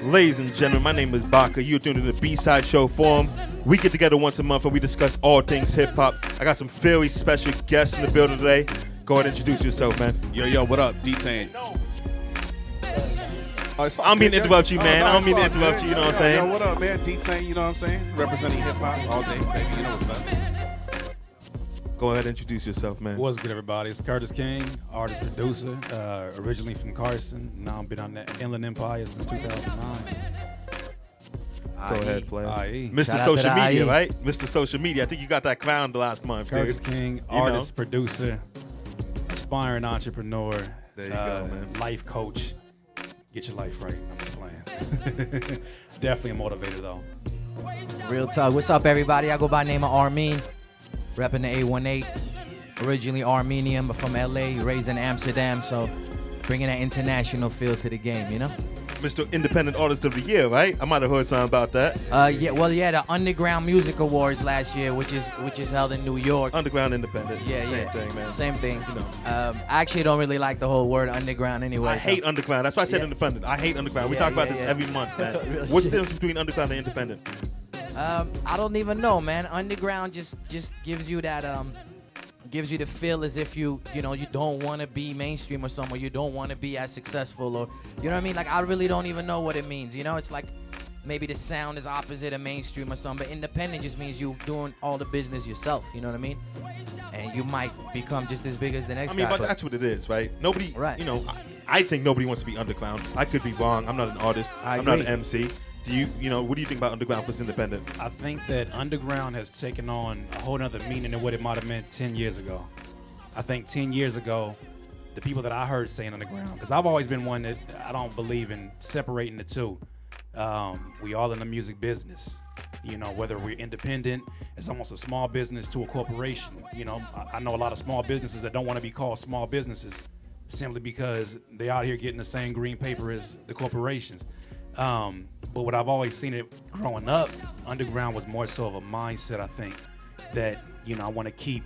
Ladies and gentlemen, my name is Baka. You're tuned to the Bside Forum. We get together once a month and we discuss all things hip hop. I got some very special guests in the building today. Go ahead and introduce yourself, man. Yo, what up? D-Tane. I don't mean to interrupt you, man. I don't mean to interrupt you, you know what I'm saying? Yo, what up, man? D-Tane, you know what I'm saying? Representing hip hop all day, baby. You know what's up. Go ahead and introduce yourself, man. What's good, everybody? It's Curtis King, artist, producer, originally from Carson. Now I've been on the Inland Empire since 2009. Go ahead, player. Mr. Shout out Social to the Media, IE. right? Mr. Social Media. I think you got that crown the last month, Curtis dude. King, You artist, know. producer, aspiring entrepreneur, There you go, man. life coach. Get your life right. I'm just playing. Definitely a motivator, though. Real talk. What's up, everybody? I go by the name of Armin, repping the 818. Originally Armenian, but from LA, raised in Amsterdam, so bringing that international feel to the game, you know? Mr. Independent Artist of the Year, right? I might have heard something about that. The Underground Music Awards last year, which is held in New York. Underground Independent. Yeah, Same thing, man. Same thing. You know. I actually don't really like the whole word underground anyway. I hate underground. That's why I said independent. I hate underground. We Yeah, talk about yeah, this yeah. every month, man. Real What's the shit. difference between underground and independent? I don't even know, man. Underground just gives you that gives you the feel as if you don't want to be mainstream or somewhere. You don't want to be as successful, or you know what I mean? Like, I really don't even know what it means. You know, it's like maybe the sound is opposite of mainstream or something. But independent just means you doing all the business yourself. You know what I mean? And you might become just as big as the next I mean, guy. but that's what it is, right? Nobody, Right. you know, I think nobody wants to be underground. I could be wrong. I'm not an artist. I I'm not an agree. MC. What do you think about underground versus independent? I think that underground has taken on a whole other meaning than what it might have meant 10 years ago. I think 10 years ago, the people that I heard saying underground, because I've always been one that I don't believe in separating the two. We all in the music business. You know, whether we're independent, it's almost a small business to a corporation. You know, I know a lot of small businesses that don't want to be called small businesses simply because they out here getting the same green paper as the corporations. But what I've always seen it growing up, underground was more so of a mindset, I think, that, you know, I want to keep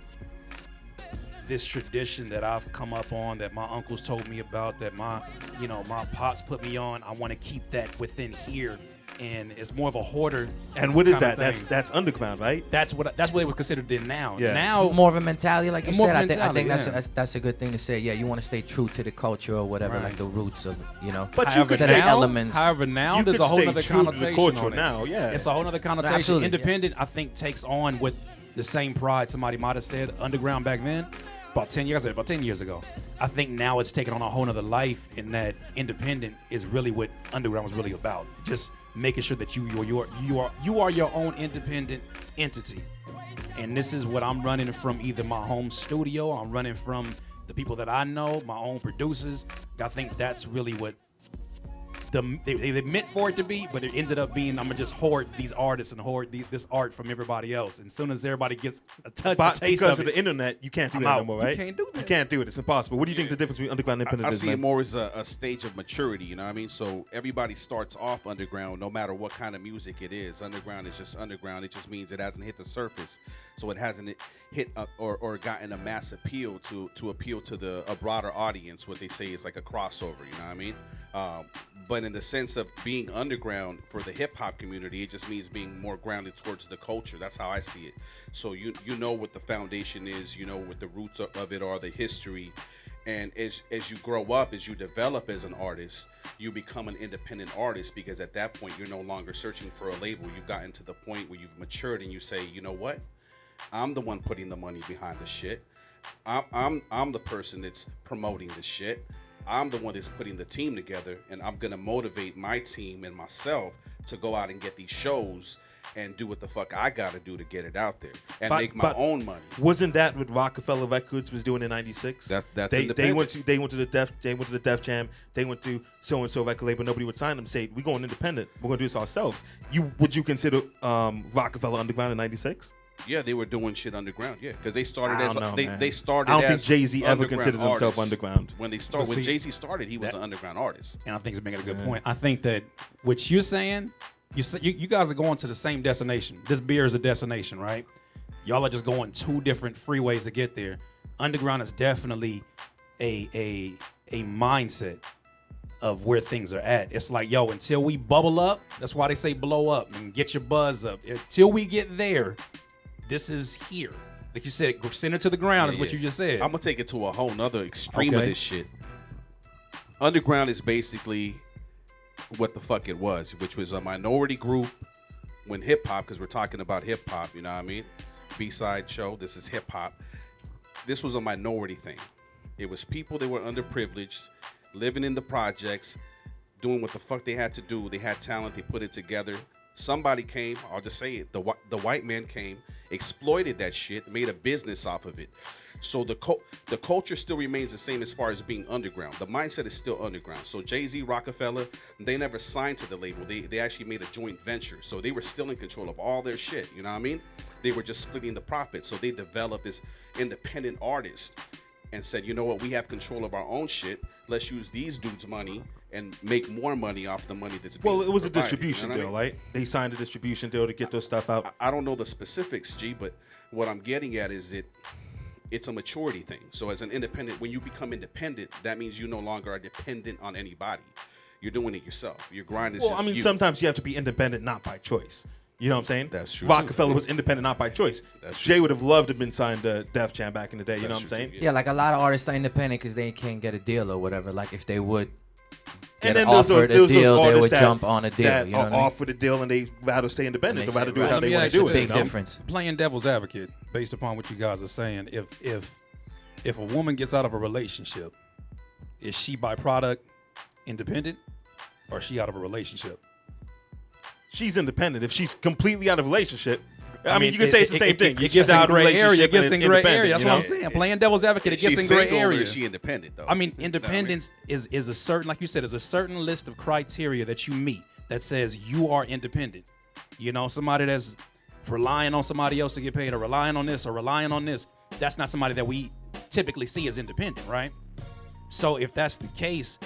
this tradition that I've come up on, that my uncles told me about, that my pops put me on. I want to keep that within here, and it's more of a hoarder. And what is kind of that? thing. That's underground, right? That's what it was considered then. Now, Yeah. now more of a mentality, like you More said. of a I think mentality, that's a good thing to say. Yeah, you want to stay true to the culture or whatever, Right. like the roots of, you know. But you However, could the stay, now, elements. however, now you there's could a whole stay other true to the connotation culture on it. now, yeah. It's a whole other connotation. Absolutely, yeah. Independent, I think, takes on with the same pride somebody might have said underground back then. About 10 years ago. I think now it's taken on a whole nother life, in that independent is really what underground was really about. Just making sure that you are your own independent entity. And this is what I'm running from, either my home studio, I'm running from the people that I know, my own producers. I think that's really what they meant for it to be, but it ended up being, I'm gonna just hoard these artists and hoard this art from everybody else. And as soon as everybody gets a taste because of of it, the internet, you can't do I'm that no out. more, You right? can't do that. You can't do it. It's impossible. What do you think the difference between underground and I independent is, see it man? more as a stage of maturity, you know what I mean? So everybody starts off underground, no matter what kind of music it is. Underground is just underground. It just means it hasn't hit the surface. So it hasn't hit or gotten a mass appeal to appeal to a broader audience. What they say is like a crossover, you know what I mean? But in the sense of being underground for the hip hop community, it just means being more grounded towards the culture. That's how I see it. So you know what the foundation is, you know what the roots of it are, the history. And as you grow up, as you develop as an artist, you become an independent artist, because at that point you're no longer searching for a label. You've gotten to the point where you've matured and you say, you know what? I'm the one putting the money behind the shit. I'm the person that's promoting the shit. I'm the one that's putting the team together, and I'm gonna motivate my team and myself to go out and get these shows and do what the fuck I gotta do to get it out there and make my own money. Wasn't that what Rockefeller Records was doing in '96? That's they independent. went to the Def Jam. They went to so and so record label. Nobody would sign them. Say, we're going independent. We're gonna do this ourselves. Would you consider Rockefeller underground in '96? Yeah, they were doing shit underground. Yeah, because they started I as don't know, man. they started. I don't think as Jay-Z ever underground considered himself artists. underground. When see, Jay-Z started, he was an underground artist. and I think it's making a good point. I think that what you're saying, you guys are going to the same destination. This beer is a destination, right? Y'all are just going two different freeways to get there. Underground is definitely a mindset. of where things are at. It's like, yo, until we bubble up, that's why they say blow up and get your buzz up. Until we get there, this is here. Like you said, send it to the ground is what you just said. I'm gonna take it to a whole nother extreme of this shit. Underground is basically what the fuck it was, which was a minority group when hip hop, because we're talking about hip hop, you know what I mean? B-side show, this is hip hop. This was a minority thing. It was people that were underprivileged, living in the projects, doing what the fuck they had to do. They had talent, they put it together. Somebody came, I'll just say it, the white man came, exploited that shit, made a business off of it. So the culture still remains the same as far as being underground. The mindset is still underground. So Jay-Z, Rockefeller, they never signed to the label. They actually made a joint venture. So they were still in control of all their shit, you know what I mean? They were just splitting the profits. So they developed this independent artist and said, you know what, we have control of our own shit. Let's use these dudes' money and make more money off the money that's being Well, it was a provided, distribution you know deal, what I mean? right? They signed a distribution deal to get those stuff out. I don't know the specifics, G, but what I'm getting at is it's a maturity thing. So as an independent, when you become independent, that means you no longer are dependent on anybody. You're doing it yourself. Your grind is Well, just I mean, you. sometimes you have to be independent, not by choice. You know what I'm saying? That's true, Rockefeller too. was independent, not by choice. That's true. Jay would have loved to have been signed to Def Jam back in the day. You know what I'm That's true, saying? too, Yeah, like a lot of artists are independent because they can't get a deal or whatever. Like if they would And get then offered there's a deal, they artists would that- jump on a deal. that You know are what I mean? offered a deal and they rather stay independent. And They they rather say, do it right. how Let they me want ask to do you it. this. You Big know? difference. Playing devil's advocate based upon what you guys are saying, if a woman gets out of a relationship, is she byproduct independent or is she out of a relationship? She's independent. If she's completely out of a relationship, I mean, you can say it's the same thing. It She's gets in out of a gray area. relationship It gets and in it's gray independent, area. That's you what know? I'm saying. Playing devil's advocate, it She's gets in gray single or area. is she independent though? I mean, independence is a certain, like you said, is a certain list of criteria that you meet that says you are independent. You know, somebody that's relying on somebody else to get paid or relying on this or relying on this, that's not somebody that we typically see as independent, right? So if that's the case,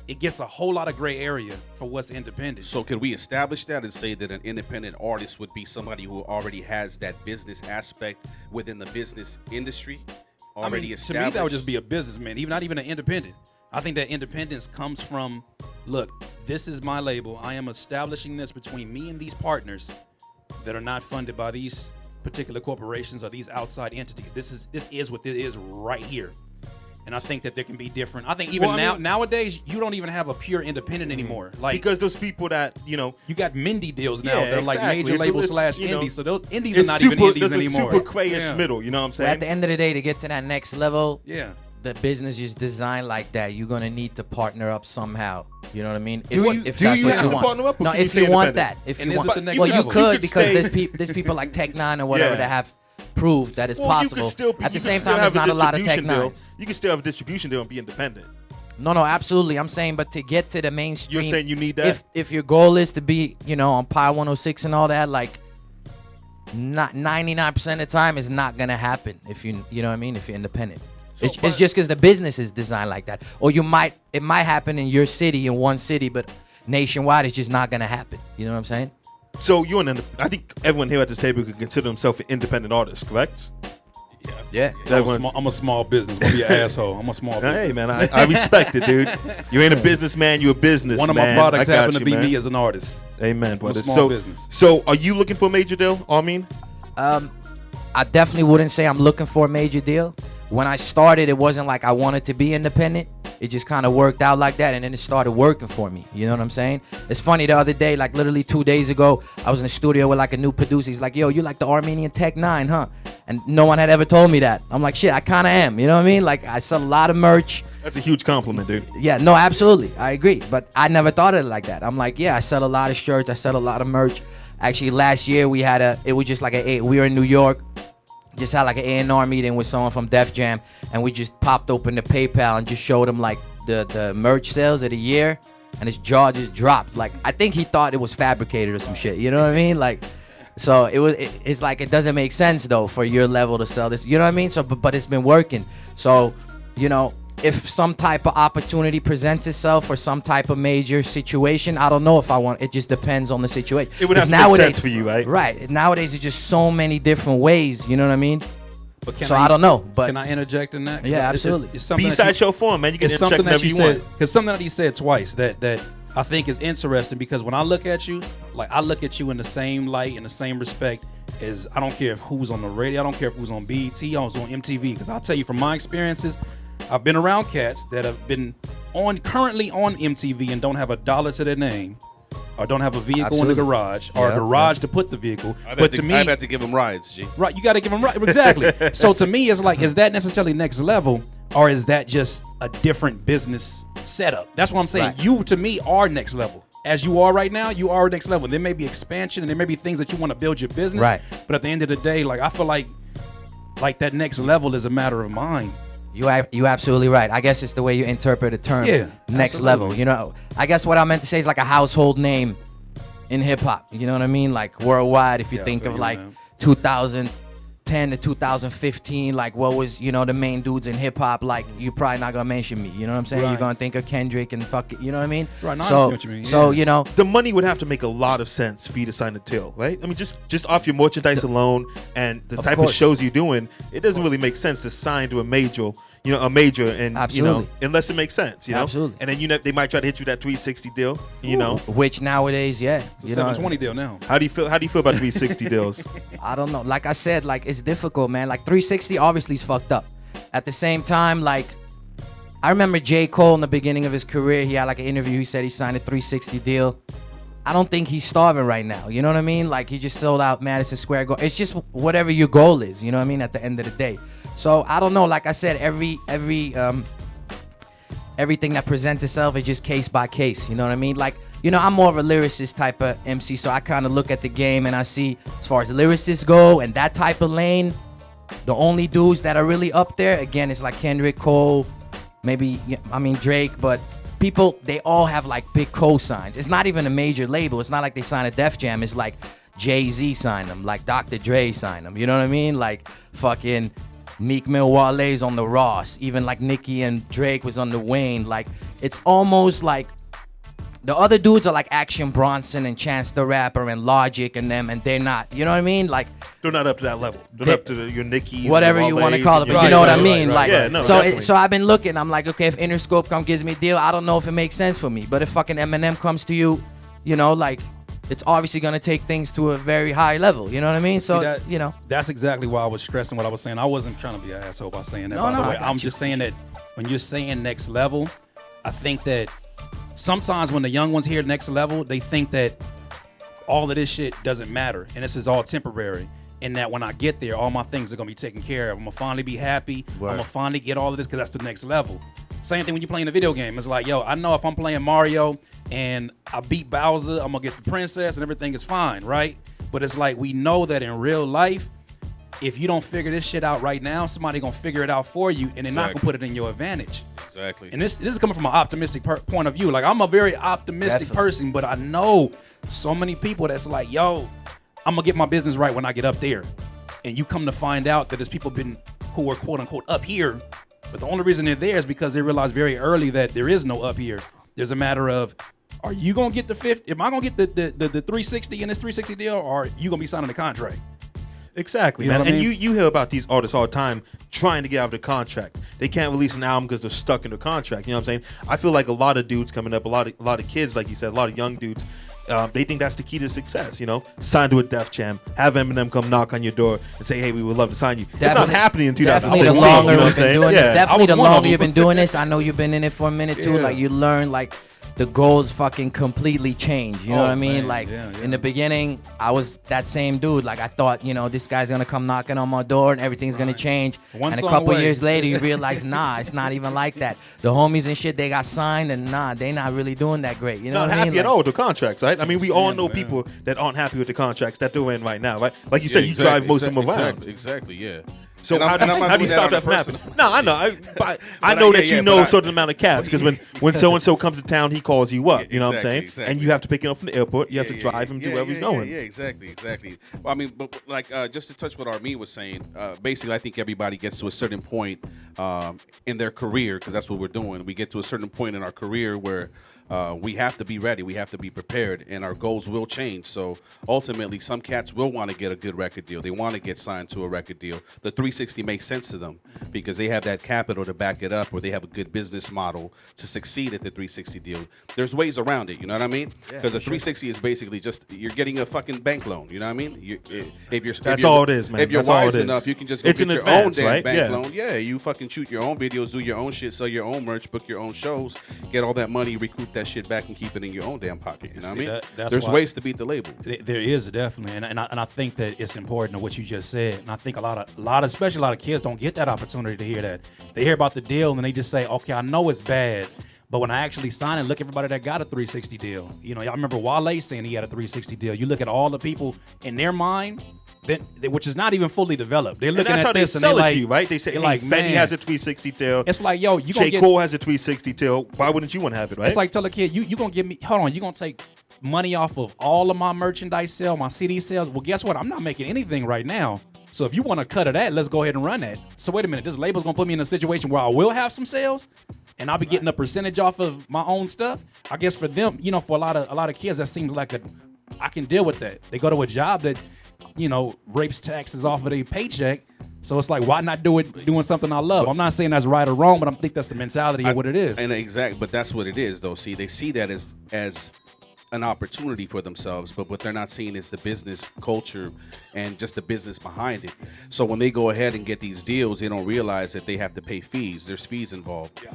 it gets a whole lot of gray area for what's independent. So could we establish that and say that an independent artist would be somebody who already has that business aspect within the business industry already to established? me, that would just be a businessman, not even an independent. I think that independence comes from, look, this is my label. I am establishing this between me and these partners that are not funded by these particular corporations or these outside entities. This is what it is right here. And I think that there can be different. I think even nowadays, you don't even have a pure independent anymore. Like Because those people that, you know, you got Mindy deals now. Yeah, They're like exactly. major It's- label it's, slash you know, indies. So those indies are it's not super, even indies there's anymore. a super grayish Yeah. middle. You know what I'm But saying? at the end of the day, to get to that next level, Yeah. the business is designed like that. You're gonna need to partner up somehow. You know what I mean? Do you- if do that's you what have you to want. partner up, or No, can you if stay you want that. independent? If And you is want, it the next well, you level? You could could because stay- there's people like Tech Nine or whatever Yeah. that have proved that it's Well, you possible. could still, At the you could same still time, have there's not a lot of Tech distribution deal. Nines. You can still have a distribution deal and be independent. No, absolutely. I'm saying, but to get to the mainstream, You're saying you need that? If your goal is to be, on Pi 106 and all that, like, not 99% of the time is not gonna happen. If you know what I mean, if you're independent, it's just because the business is designed like that. Or it might happen in your city, in one city, but nationwide, it's just not gonna happen. You know what I'm saying? So you're I think everyone here at this table could consider himself an independent artist, correct? Yeah. I'm a small business. Don't be an asshole. I'm a small business. Hey man, I respect it, dude. You ain't a businessman, you a businessman. One of my products I got happen to you, be man. me as an artist. Amen, brother. small business. So are you looking for a major deal, Armin? I definitely wouldn't say I'm looking for a major deal. When I started, it wasn't like I wanted to be independent. It just kind of worked out like that, and then it started working for me. You know what I'm saying? It's funny, the other day, like literally 2 days ago, I was in the studio with like a new producer. He's like, yo, you like the Armenian Tech 9, huh? And no one had ever told me that. I'm like, shit, I kind of am. You know what I mean? Like, I sell a lot of merch. That's a huge compliment, dude. Yeah, no, absolutely. I agree. But I never thought of it like that. I'm like, yeah, I sell a lot of shirts. I sell a lot of merch. Actually, last year it was just like we were in New York. Just had like an A&R meeting with someone from Def Jam, and we just popped open the PayPal and just showed him like the merch sales of the year, and his jaw just dropped. Like, I think he thought it was fabricated or some shit. You know what I mean? Like, so it's like it doesn't make sense though for your level to sell this. You know what I mean? So, but it's been working. So, if some type of opportunity presents itself or some type of major situation, I don't know if I want. It just depends on the situation. It would have to 'Cause make sense for you, right? Right. Nowadays, it's just so many different ways. You know what I mean? But So I don't know. But can I interject in that? Yeah, absolutely. It's something B-Side Show Forum, man. You can it's interject something that whenever you you said, want. because something that you said twice that I think is interesting, because when I look at you, like I look at you in the same light, in the same respect as, I don't care who's on the radio, I don't care if who's on BET, I was on MTV, because I'll tell you from my experiences, I've been around cats that have been currently on MTV and don't have a dollar to their name, or don't have a vehicle Absolutely. in the garage, or a garage to put the vehicle. But to me, I bet to give them rides, G. Right, you got to give them right. Exactly. So to me, it's like, is that necessarily next level, or is that just a different business setup? That's what I'm saying. Right. You, to me, are next level. As you are right now, you are next level. There may be expansion, and there may be things that you want to build your business. Right. But at the end of the day, like I feel like that next level is a matter of mind. You absolutely right. I guess it's the way you interpret a term. Yeah, next absolutely. level. You know, I guess what I meant to say is like a household name in hip hop. You know what I mean? Like worldwide, if you Yeah, I think feel of you, like man. 2010 to 2015, like what was, you know, the main dudes in hip hop, like you're probably not gonna mention me. You know what I'm saying? Right. You're gonna think of Kendrick and fuck it, you know what I mean? Right, no, I So, understand what you mean, so yeah. you know, The money would have to make a lot of sense for you to sign a deal, right? I mean, just off your merchandise alone and the type of course. shows you're doing, it doesn't really make sense to sign to a major, and you know, Absolutely. unless it makes sense, you know. Absolutely. And then they might try to hit you that 360 deal, you know. which nowadays, yeah, It's a you know, 720 deal now. How do you feel about 360 deals? I don't know. Like I said, like it's difficult, man. Like 360 obviously is fucked up. At the same time, like I remember J. Cole in the beginning of his career, he had like an interview. He said he signed a 360 deal. I don't think he's starving right now. You know what I mean? Like he just sold out Madison Square Garden. It's just whatever your goal is. You know what I mean? At the end of the day. So I don't know. Like I said, everything that presents itself is just case by case. You know what I mean? Like, you know, I'm more of a lyricist type of MC, so I kind of look at the game and I see, as far as lyricists go and that type of lane, the only dudes that are really up there, again, it's like Kendrick, Cole, maybe, I mean, Drake, but people, they all have like big cosigns. It's not even a major label. It's not like they sign a Def Jam. It's like Jay-Z signed them, like Dr. Dre signed them. You know what I mean? Like fucking Meek Mill, Wale's on the Ross. Even like Nicki and Drake was on the Wayne. Like it's almost like the other dudes are like Action Bronson and Chance the Rapper and Logic and them, and they're not. You know what I mean? Like They're not up to that level. They're not up to your Nickies, whatever your you want to Wale's, call it, and but your- you know what I Right, mean. right, Like, yeah, no, so definitely. so I've been looking. I'm like, okay, if Interscope gives me a deal, I don't know if it makes sense for me. But if fucking Eminem comes to you, you know, like it's obviously gonna take things to a very high level. You know what I mean? So See that, you know, that's exactly why I was stressing what I was saying. I wasn't trying to be an asshole by saying that. No, by no, the I way, got I'm you. just saying that when you're saying next level, I think that sometimes when the young ones hear next level, they think that all of this shit doesn't matter and this is all temporary. And that when I get there, all my things are gonna be taken care of. I'm gonna finally be happy. Word. I'm gonna finally get all of this because that's the next level. Same thing when you're playing a video game. It's like, yo, I know if I'm playing Mario and I beat Bowser, I'm gonna get the princess and everything is fine, right? But it's like we know that in real life, if you don't figure this shit out right now, somebody gonna figure it out for you, and they're not gonna Exactly. put it in your advantage. Exactly. And this is coming from an optimistic point of view. Like I'm a very optimistic Definitely. person, but I know so many people that's like, yo, I'm gonna get my business right when I get up there. And you come to find out that there's people who are quote unquote up here, but the only reason they're there is because they realized very early that there is no up here. There's a matter of, are you gonna get the 50? Am I gonna get the 360 in this 360 deal, or are you gonna be signing the contract? Exactly, You know man. what I And mean? you hear about these artists all the time trying to get out of the contract. They can't release an album because they're stuck in the contract. You know what I'm saying? I feel like a lot of dudes coming up, a lot of kids, like you said, a lot of young dudes. They think that's the key to success, you know. Sign to a Def Jam, have Eminem come knock on your door and say, "Hey, we would love to sign you." It's not Definitely- happening in definitely 2016. the You know longer what I'm we've been saying? doing this, Yeah. definitely the I was one of longer them. you've been doing this. I know you've been in it for a minute too. Yeah. Like you learn, like the goals fucking completely change. You know Oh, what I mean? man, Like yeah. in the beginning, I was that same dude. Like I thought, you know, this guy's gonna come knocking on my door and everything's gonna change. One and a song couple away. years later, you realize, nah, it's not even like that. The homies and shit, they got signed, and nah, they not really doing that great. You know Not what I happy mean? at all with the contracts, right? I mean, we all know man. people that aren't happy with the contracts that they're in right now, right? Like you said, you drive most of them around. Exactly, yeah. So And how do I'm not you saying stop that on from a happening? personal- No, I know. I But know I- that yeah, you but know I- a certain amount of cats because when so and so comes to town, he calls you up. You know what I'm saying? Exactly, And you have to pick him up from the airport. You have to Yeah, drive him to yeah, wherever yeah, he's going. Yeah, exactly. Well, I mean, but like just to touch what Armin was saying, basically, I think everybody gets to a certain point in their career, because that's what we're doing. We get to a certain point in our career where we have to be ready. We have to be prepared, and our goals will change. So ultimately, some cats will want to get a good record deal. They want to get signed to a record deal. The 360 makes sense to them because they have that capital to back it up, or they have a good business model to succeed at the 360 deal. There's ways around it, you know what I mean? Because a 360 is basically just you're getting a fucking bank loan. You know what I mean? That's all it is, man. If you're That's all wise it is. enough, you can just go It's get in your advance, own damn right? bank Yeah. loan. Yeah, you fucking shoot your own videos, do your own shit, sell your own merch, book your own shows, get all that money, recoup that shit back, and keep it in your own damn pocket. You know what I mean? There's ways to beat the label. There is definitely, and I think that it's important to what you just said, and I think a lot of especially a lot of kids don't get that opportunity to hear that. They hear about the deal and they just say, okay, I know it's bad, but when I actually sign it, look at everybody that got a 360 deal. You know, y'all remember Wale saying he had a 360 deal. You look at all the people in their mind, which is not even fully developed. They're looking that's at how this they and sell they're it like, to you, right? They say, hey, like, Fetty man, has a 360 deal. It's like, yo, you gonna J. get Cole has a 360 deal. Why wouldn't you want to have it, right? It's like tell a kid, you gonna give me, hold on, you gonna take money off of all of my merchandise sale, my CD sales. Well, guess what? I'm not making anything right now. So if you want to cut of that, let's go ahead and run that. So wait a minute, this label's gonna put me in a situation where I will have some sales, and I'll be getting a percentage off of my own stuff. I guess for them, you know, for a lot of kids, that seems like I can deal with that. They go to a job that, you know, rapes taxes off of their paycheck. So it's like, why not doing something I love? I'm not saying that's right or wrong, but I think that's the mentality of what it is. And exactly, but that's what it is, though. See, they see that as an opportunity for themselves, but what they're not seeing is the business culture and just the business behind it. So when they go ahead and get these deals, they don't realize that they have to pay fees. There's fees involved.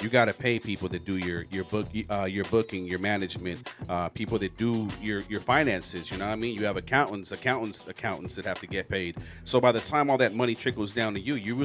You got to pay people that do your your booking, your management, people that do your finances. You know what I mean? You have accountants that have to get paid. So by the time all that money trickles down to you, you're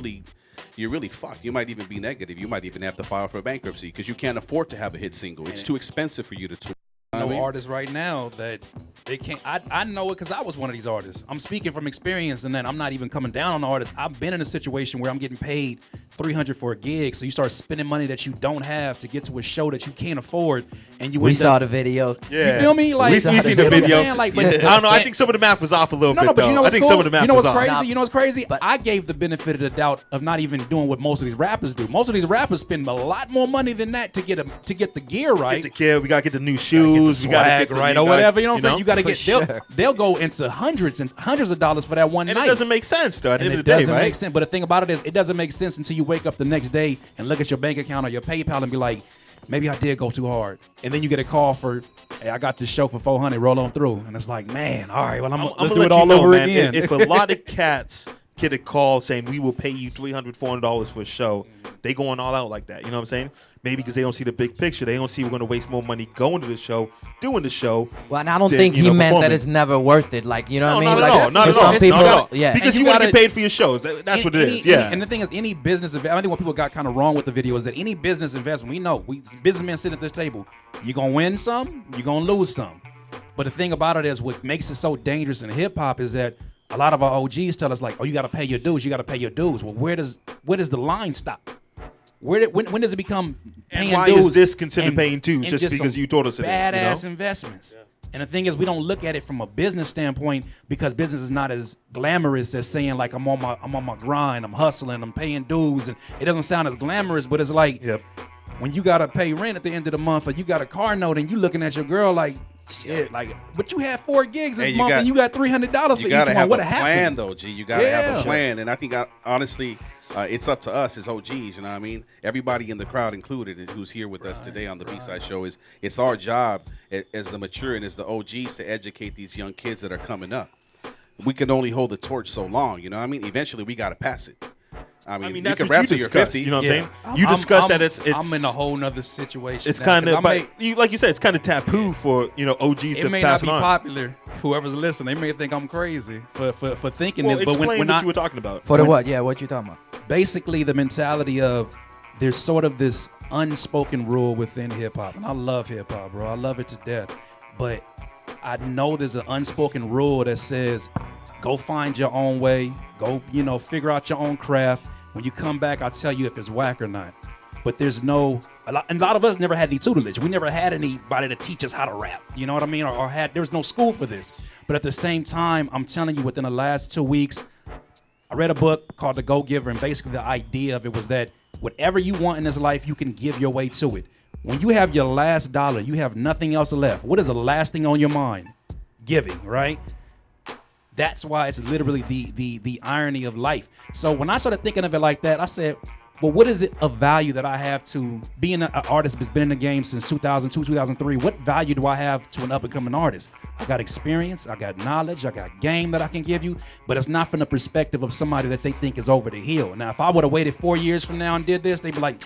really fucked. You might even be negative. You might even have to file for bankruptcy because you can't afford to have a hit single. It's too expensive for you to tour. I know artists right now that they can't. I know it because I was one of these artists. I'm speaking from experience, and then I'm not even coming down on the artists. I've been in a situation where I'm getting paid $300 for a gig, so you start spending money that you don't have to get to a show that you can't afford, and you. We saw the video. Yeah. You feel me? Like we seen the video. Like, I don't know. I think some of the math was off a little bit. No, but though. you know what's I think cool? some of the math You know was what's off. crazy? You know what's crazy? But I gave the benefit of the doubt of not even doing what most of these rappers do. Most of these rappers spend a lot more money than that to get the gear right. Get the kid. We gotta get the new shoes. We We gotta gotta get get the right new or guy, whatever. You know what I'm saying? You gotta For get. sure. They'll go into hundreds and hundreds of dollars for that one And night. it doesn't make sense though. At the And end it of the day, doesn't right? make sense. But the thing about it is, it doesn't make sense until you wake up the next day and look at your bank account or your PayPal and be like, maybe I did go too hard. And then you get a call for, hey, I got this show for $400. Roll on through. And it's like, man, all right, well, let's do it all over again. If a lot of cats get a call saying we will pay you $300, $400 for a show, they going all out like that. You know what I'm saying? Maybe because they don't see the big picture. They don't see we're going to waste more money going to the show, doing the show. Well, and I don't than, think you he know, meant that performing. it's never worth it. Like, you know what I mean? Not Like, at all. Not for at all. some people, Not at all. yeah. Because And you you want to gotta- get paid for your shows. That's what it is. Yeah. And the thing is, any business, I think what people got kind of wrong with the video is that any business investment, we know, businessmen sit at this table, you're going to win some, you're going to lose some. But the thing about it is what makes it so dangerous in hip hop is that a lot of our OGs tell us like, oh, you got to pay your dues. You got to pay your dues. Well, where does the line stop? When does it become paying And why dues is this considered and- paying dues and just because some you told us it is? badass You know? investments? And the thing is, we don't look at it from a business standpoint because business is not as glamorous as saying like I'm on my grind, I'm hustling, I'm paying dues, and it doesn't sound as glamorous. But it's like Yep. when you gotta pay rent at the end of the month, or you got a car note, and you looking at your girl like shit, like, but you had 4 gigs this And you month, got- and you got $300 for You each gotta one. have What a plan, happened? though, G. You gotta have Yeah. a plan, and I think honestly, it's up to us as OGs. You know what I mean? Everybody in the crowd included, and who's here with us today on the B-Side Show, it's our job as the mature and as the OGs to educate these young kids that are coming up. We can only hold the torch so long. You know what I mean? Eventually, we gotta pass it. I mean, that's you can what rap you till you're discussed. 50. You know what I'm Yeah. saying? You discussed that it's I'm in a whole nother situation. It's now, kind 'cause of, I but may- like you said, it's kind of taboo for OGs it to may pass not it be on. popular. Whoever's listening, they may think I'm crazy for thinking Well, this. But explain when what I, you were talking about. For the what? Yeah, what you talking about? basically the mentality of there's sort of this unspoken rule within hip hop, and I love hip hop, bro. I love it to death. But I know there's an unspoken rule that says, go find your own way, go, figure out your own craft. When you come back, I'll tell you if it's whack or not. But there's a lot of us never had any tutelage. We never had anybody to teach us how to rap. You know what I mean? Or there was no school for this. But at the same time, I'm telling you, within the last 2 weeks, I read a book called The Go Giver, and basically the idea of it was that whatever you want in this life, you can give your way to it. When you have your last dollar, you have nothing else left. What is the last thing on your mind? Giving, right? That's why it's literally the irony of life. So when I started thinking of it like that, I said, well, what is it of value that I have to being an artist that's been in the game since 2002, 2003? What value do I have to an up-and-coming artist? I got experience, I got knowledge, I got game that I can give you, but it's not from the perspective of somebody that they think is over the hill. Now, if I would have waited 4 years from now and did this, they'd be like,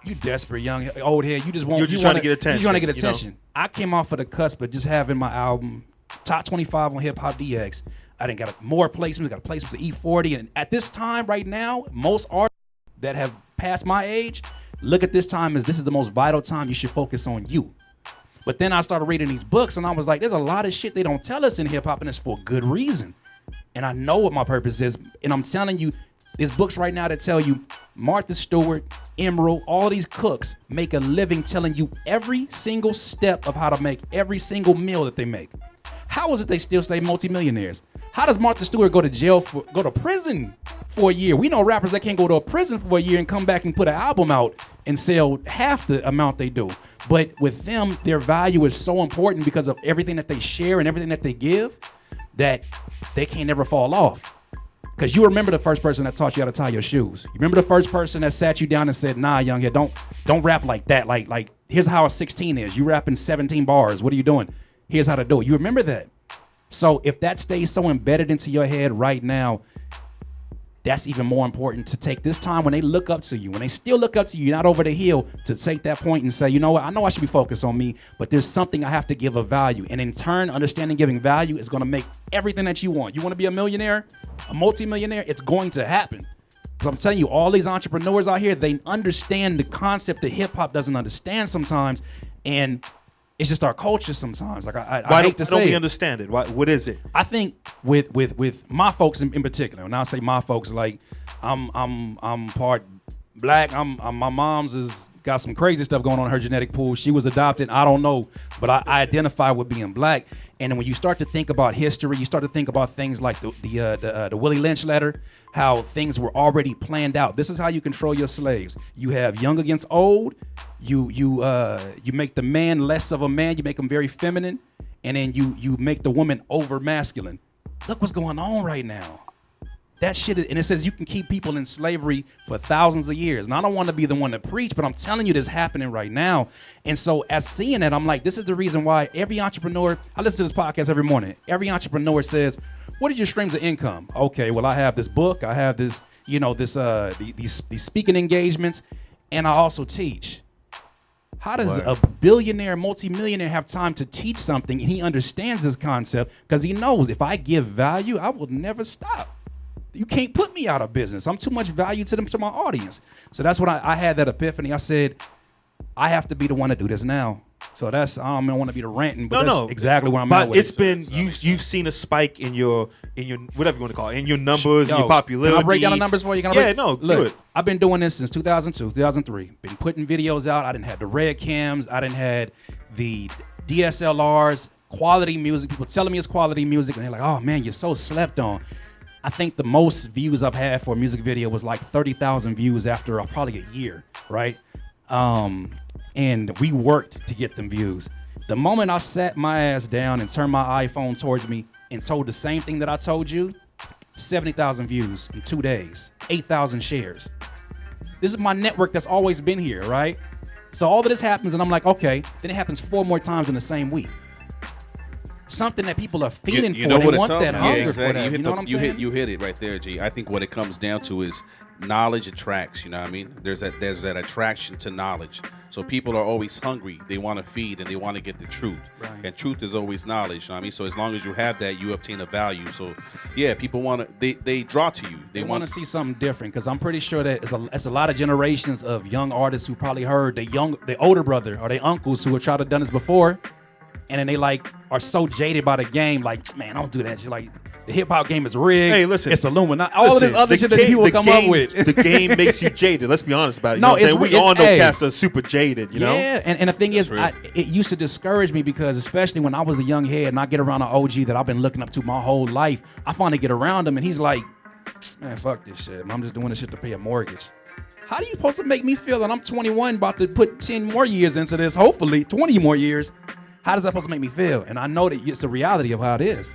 you desperate young old head. You just want. You're just trying to get attention. You're trying to get you know? attention. I came off of the cusp of just having my album top 25 on Hip Hop DX. I didn't got more placements. Got placements at E40, and at this time, right now, most artists that have passed my age look at this time as this is the most vital time. You should focus on you. But then I started reading these books, and I was like, there's a lot of shit they don't tell us in hip hop, and it's for good reason. And I know what my purpose is, and I'm telling you. There's books right now that tell you Martha Stewart, Emerald, all these cooks make a living telling you every single step of how to make every single meal that they make. How is it they still stay multimillionaires? How does Martha Stewart go to prison for a year? We know rappers that can't go to a prison for a year and come back and put an album out and sell half the amount they do. But with them, their value is so important because of everything that they share and everything that they give that they can't ever fall off. Because you remember the first person that taught you how to tie your shoes. You remember the first person that sat you down and said, nah, young head, don't rap like that. Like here's how a 16 is. You rapping 17 bars. What are you doing? Here's how to do it. You remember that. So if that stays so embedded into your head right now, that's even more important to take this time when they look up to you, when they still look up to you, you're not over the hill, to take that point and say, you know what, I know I should be focused on me, but there's something I have to give of value. And in turn, understanding giving value is going to make everything that you want. You want to be a millionaire, a multimillionaire, it's going to happen. But I'm telling you, all these entrepreneurs out here, they understand the concept that hip hop doesn't understand sometimes. And it's just our culture sometimes. Like I hate to say, why don't we understand it? What is it? I think with my folks in particular, and I say my folks, like I'm part black. My mom's is got some crazy stuff going on in her genetic pool. She was adopted. I don't know, but I identify with being black. And then when you start to think about history, you start to think about things like the Willie Lynch letter, how things were already planned out. This is how you control your slaves. You have young against old. You make the man less of a man. You make him very feminine, and then you make the woman over masculine. Look what's going on right now. That shit, and it says you can keep people in slavery for thousands of years. And I don't want to be the one to preach, but I'm telling you this happening right now. And so as seeing that, I'm like, this is the reason why every entrepreneur, I listen to this podcast every morning. Every entrepreneur says, what are your streams of income? Okay, well, I have this book. I have this, these speaking engagements, and I also teach. How does a billionaire, multimillionaire have time to teach something, and he understands this concept because he knows if I give value, I will never stop. You can't put me out of business. I'm too much value to my audience. So that's what I had that epiphany. I said, I have to be the one to do this now. So that's I don't want to be the ranting, but that's exactly where I'm at. But it's been you've seen a spike in your whatever you want to call it, in your numbers, in your popularity. Can I break down the numbers for you? Look, do it. I've been doing this since 2002, 2003. Been putting videos out. I didn't have the red cams. I didn't had the DSLRs, quality music. People telling me it's quality music, and they're like, "Oh man, you're so slept on." I think the most views I've had for a music video was like 30,000 views after probably a year, right? And we worked to get them views. The moment I sat my ass down and turned my iPhone towards me and told the same thing that I told you, 70,000 views in 2 days, 8,000 shares. This is my network that's always been here, right? So all of this happens and I'm like, okay, then it happens 4 more times in the same week. Something that people are feeling for. Know they what want it that hunger for that. You know what I'm saying? You hit it right there, G. I think what it comes down to is knowledge attracts. You know what I mean? There's that attraction to knowledge. So people are always hungry. They want to feed and they want to get the truth. Right. And truth is always knowledge. You know what I mean? So as long as you have that, you obtain a value. So yeah, people want to. They draw to you. They want to see something different because I'm pretty sure that it's a lot of generations of young artists who probably heard the older brother or their uncles who have tried to done this before. And then they are so jaded by the game, like, man, don't do that shit. Like, the hip hop game is rigged. Hey, listen, it's Illuminati. All of this other shit that people come up with. The game makes you jaded. Let's be honest about it. You No, know what I'm saying? We all know cats are super jaded. You know. Yeah, and the thing is, it used to discourage me because especially when I was a young head and I get around an OG that I've been looking up to my whole life, I finally get around him and he's like, man, fuck this shit. I'm just doing this shit to pay a mortgage. how do you supposed to make me feel that I'm 21, about to put 10 more years into this, hopefully 20 more years? How does that supposed to make me feel? And I know that it's the reality of how it is.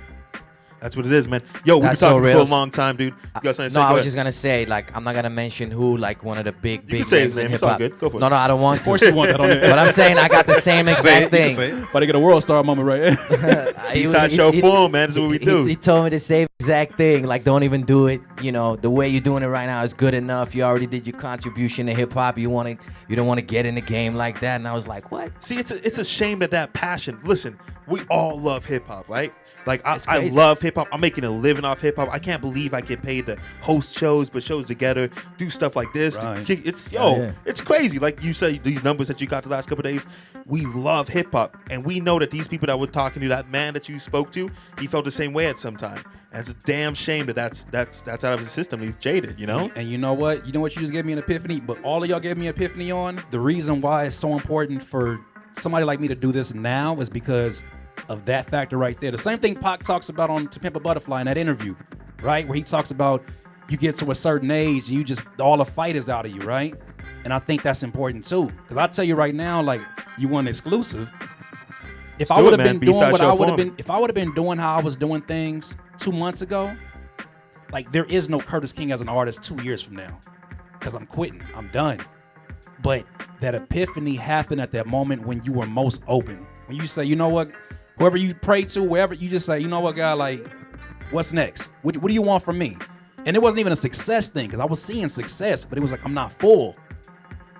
That's what it is, man. Yo, we've been That's so talking for real. a long time, dude. You got something to say? No, Go I was ahead. just gonna say, like, I'm not gonna mention who, like, one of the big can say his names in name. hip It's all hop. good. Go for it. No, I don't want Of course to. you want that on there. But I'm saying I got the same exact thing. But I get a world star moment right there. Bside Show Forum, man. This is what we do. He told me the same exact thing. Like, don't even do it. You know, the way you're doing it right now is good enough. You already did your contribution to hip hop. You don't want to get in the game like that. And I was like, what? See, it's a shame that passion. Listen, we all love hip hop, right? Like I crazy. love hip hop. I'm making a living off hip hop. I can't believe I get paid to host shows, put shows together, do stuff like this. Right. It's Yeah. it's crazy. Like you say, these numbers that you got the last couple of days, we love hip hop, and we know that these people that we're talking to, that man that you spoke to, he felt the same way at some time. And it's a damn shame that's out of his system. He's jaded, you know. And you know what? You just gave me an epiphany, but all of y'all gave me an epiphany on the reason why it's so important for somebody like me to do this now is because of that factor right there. The same thing Pac talks about on To Pimp a Butterfly in that interview, right? Where he talks about you get to a certain age and you just, all the fight is out of you, right? And I think that's important too. Because I tell you right now, like, you want exclusive. If I do would it, have been man. doing Bside what Show I would have Forum. been, if I would have been doing how I was doing things 2 months ago, like, there is no Curtis King as an artist 2 years from now. Because I'm quitting. I'm done. But that epiphany happened at that moment when you were most open. When you say, you know what, whoever you pray to, wherever, you just say, you know what, God, like, what's next? What do you want from me? And it wasn't even a success thing, because I was seeing success, but it was like, I'm not full.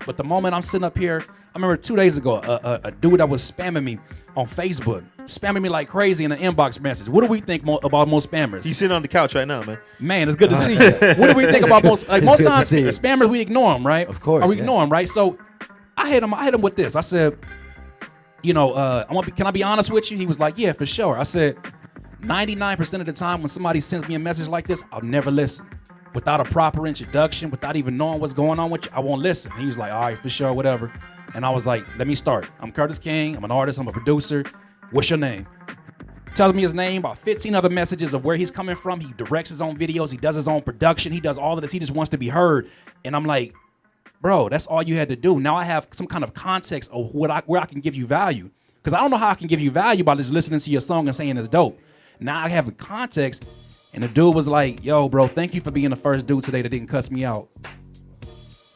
But the moment I'm sitting up here, I remember 2 days ago, a dude that was spamming me on Facebook, spamming me like crazy in an inbox message. What do we think about most spammers? He's sitting on the couch right now, man. Man, it's good to see you. What do we think about most? Like, It's most good to times, see you. spammers, we ignore them, right? Of course, Or we yeah. ignore them, right? So I hit him with this. I said, you know, can I be honest with you? He was like, yeah, for sure. I said, 99% of the time when somebody sends me a message like this, I'll never listen. Without a proper introduction, without even knowing what's going on with you, I won't listen. He was like, all right, for sure, whatever. And I was like, let me start. I'm Curtis King. I'm an artist. I'm a producer. What's your name? Tells me his name, about 15 other messages of where he's coming from. He directs his own videos. He does his own production. He does all of this. He just wants to be heard. And I'm like, bro, that's all you had to do. Now I have some kind of context of where I can give you value. Because I don't know how I can give you value by just listening to your song and saying it's dope. Now I have a context. And the dude was like, yo, bro, thank you for being the first dude today that didn't cuss me out.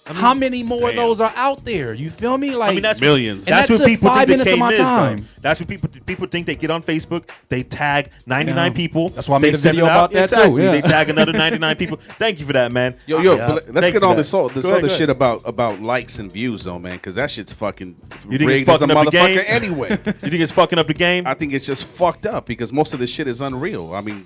How many more of those are out there? You feel me? Like, I mean, that's Millions. And That's that what took people 5 think the minutes of game my is, time. though. That's what people think. They get on Facebook, they tag 99 Yeah. people. That's why I they made a send video it out. about that, too, Exactly. yeah. They tag another 99 people. Thank you for that, man. Yo, Yeah. but let's Thank get you on for this that. this Go ahead, other go shit about likes and views, though, man, because that shit's fucking You think it's rigged as a fucking up the game? motherfucker anyway. You think it's fucking up the game? I think it's just fucked up because most of this shit is unreal. I mean,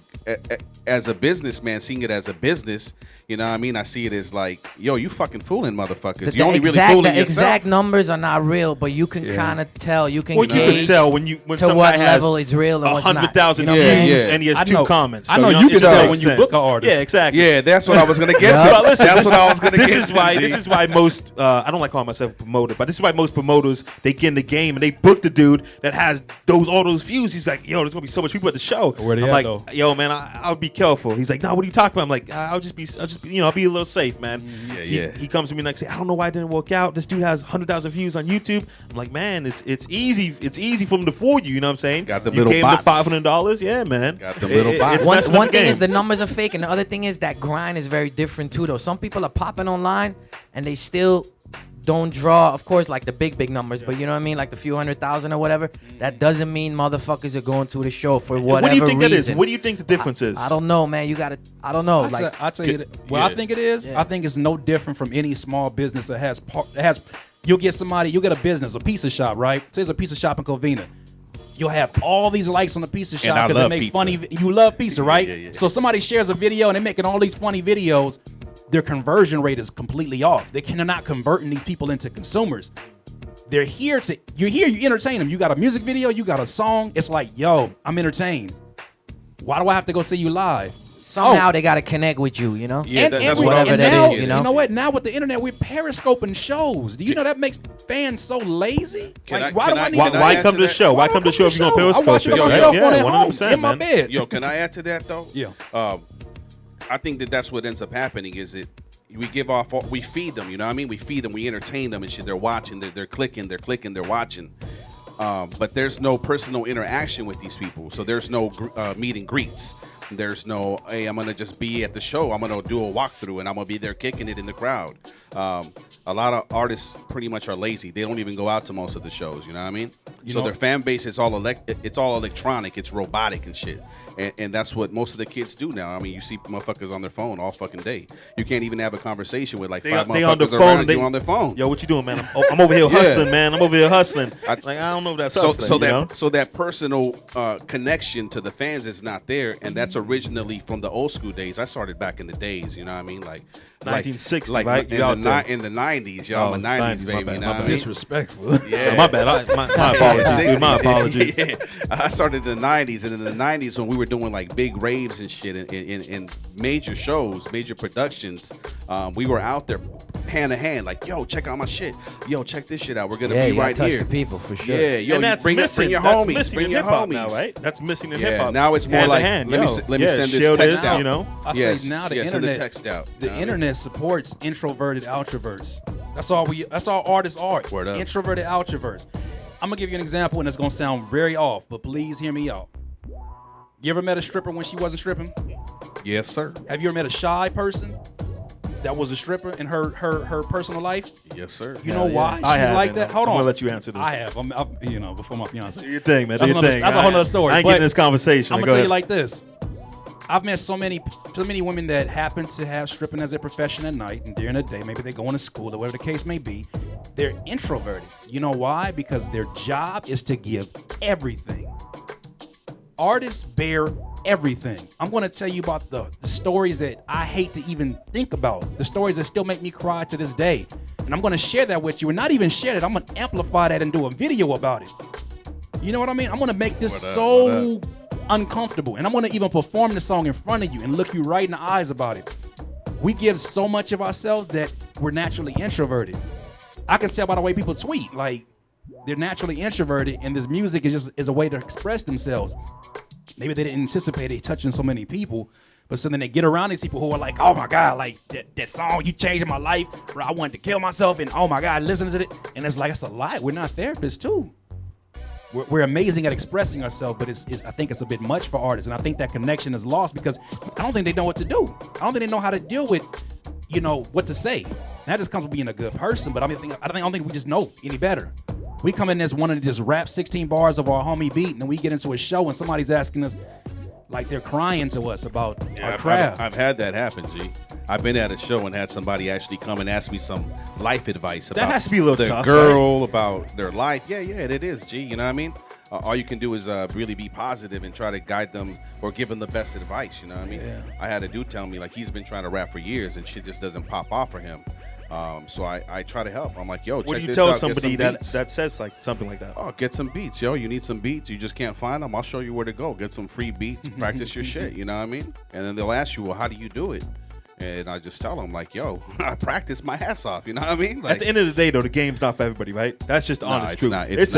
as a businessman, seeing it as a business, you know what I mean? I see it as like, yo, you fucking fooling motherfuckers. You only really fooling the yourself. exact numbers are not real, but you can kind of tell. You can Well, you gauge can tell when to some what guy has level it's real and what's not. 100,000 You know what I'm views saying? Yeah. and he has I 2 know- comments. I So, know you you it can just tell makes when you sense. book an artist. Yeah, exactly. Yeah, that's what I was gonna get That's to. what- listen, That's what I was gonna this get is to. why G. this is why most I don't like calling myself a promoter, but this is why most promoters, they get in the game and they book the dude that has all those views. He's like, yo, there's gonna be so much people at the show. Where they I'm at, like, though? yo, man, I'll be careful. He's like, no, what are you talking about? I'm like, I'll just be I'll be a little safe, man. Yeah. He comes to me and like, say, I don't know why it didn't work out. This dude has 100,000 views on YouTube. I'm like, man, it's easy for him to fool you. You know what I'm saying? Got the you little gave bots. him the $500. Yeah, man. Got the little bots. it's One messing up the thing game. is the numbers are fake, and the other thing is that grind is very different too. Though some people are popping online and they still don't draw, of course, like the big numbers, but you know what I mean, like the few 100,000 or whatever. That doesn't mean motherfuckers are going to the show for whatever What do you think reason. that is? What do you think the difference is? I don't know, man. You gotta. I don't know. I tell you, what I think it is. Yeah. I think it's no different from any small business that has. You'll get a business, a pizza shop, right? Say it's a pizza shop in Covina. You'll have all these likes on the pizza And shop I because they love make pizza. funny. You love pizza, right? Yeah. So somebody shares a video and they're making all these funny videos. Their conversion rate is completely off. They're not converting these people into consumers. You're here, you entertain them. You got a music video, you got a song. It's like, yo, I'm entertained. Why do I have to go see you live? somehow they gotta connect with you. You know. Yeah, that's we- what I was and that now, is, you know? You know what? Now with the internet, we're periscoping shows. Do you know that makes fans so lazy? Can Like, I- why can do I I- need can to? I Why add come to to the that? show? Why come to the show if you're gonna I watch it periscope on it? my cell phone Yeah, at home 100%, in my man. bed. Yo, can I add to that though? Yeah. I think that's what ends up happening is we give off, we feed them. You know what I mean? We feed them, we entertain them and shit. They're watching, they're clicking, they're watching. But there's no personal interaction with these people. So there's no meet and greets. There's no, hey, I'm gonna just be at the show. I'm gonna do a walkthrough and I'm gonna be there kicking it in the crowd. A lot of artists pretty much are lazy. They don't even go out to most of the shows. You know what I mean? So their fan base is all electronic. It's robotic and shit. And that's what most of the kids do now. I mean, you see motherfuckers on their phone all fucking day. You can't even have a conversation with like five they on the motherfuckers phone. around you on their phone. Yo, what you doing, man? I'm over here hustling, man. I'm over here hustling. I don't know if that's hustling. So that personal connection to the fans is not there, and that's originally from the old school days. I started back in the days, you know what I mean? Like 1960, like right? In the 90s, y'all. I'm a 90s baby. My bad. Disrespectful. Yeah, my bad. My apologies, dude. My apologies. Yeah. I started in the 90s, and in the 90s when we were doing like big raves and shit in major shows, major productions, we were out there hand to hand, like, yo, check out my shit. Yo, check this shit out. We're gonna be right touch here. the people for sure. Yeah, yo, and that's bring missing. your That's homies. missing Bring in your hip hop homies. now, right? That's missing in Yeah, hip hop. now it's more Hand to like, hand. let me send this share text out. You know, I Yes, say now the send internet, the text out. the internet supports introverted outroverts. That's all artists are. Word up. Introverted outroverts. I'm gonna give you an example, and it's gonna sound very off, but please hear me out. You ever met a stripper when she wasn't stripping? Yes, sir. Have you ever met a shy person that was a stripper in her personal life? Yes, sir. You know why she's I have, like and that? Hold I'm on. gonna let you answer this. I have. I'm before my fiance. Do your thing, man. That's Do your thing. a whole nother story. I ain't But getting this conversation. I'm Go gonna tell ahead. you like this. I've met so many women that happen to have stripping as their profession at night and during the day. Maybe they're going to school or whatever the case may be. They're introverted. You know why? Because their job is to give everything. Artists bear everything. I'm going to tell you about the stories that I hate to even think about. The stories that still make me cry to this day. And I'm going to share that with you. And not even share it. I'm going to amplify that and do a video about it. You know what I mean? I'm going to make this so uncomfortable. And I'm going to even perform the song in front of you and look you right in the eyes about it. We give so much of ourselves that we're naturally introverted. I can tell by the way people tweet, like they're naturally introverted, and this music is a way to express themselves. Maybe they didn't anticipate it touching so many people, but so then they get around these people who are like, oh my God, like that song, you changed my life, bro, I wanted to kill myself, and oh my God, listen to it. And it's like, it's a lie. We're not therapists too. We're amazing at expressing ourselves, but I think it's a bit much for artists, and I think that connection is lost because I don't think they know what to do. I don't think they know how to deal with, what to say. That just comes with being a good person, but I don't think we just know any better. We come in as wanting to just rap 16 bars of our homie beat, and then we get into a show and somebody's asking us, like they're crying to us about our craft. I've had that happen, G. I've been at a show and had somebody actually come and ask me some life advice about That has to be a little their tough, girl, about their life. Yeah, it is, G. You know what I mean? All you can do is really be positive and try to guide them or give them the best advice. You know what I mean? Yeah. I had a dude tell me like he's been trying to rap for years and shit just doesn't pop off for him. So I try to help. I'm like, yo, check What do you this tell out, somebody get some beats. that says like something like that? Oh, get some beats, yo. You need some beats. You just can't find them. I'll show you where to go. Get some free beats. Practice your shit. You know what I mean? And then they'll ask you, well, how do you do it? And I just tell them, like, yo, I practice my ass off. You know what I mean? Like, At the end of the day, though, the game's not for everybody, right? That's just honest it's truth. not. It's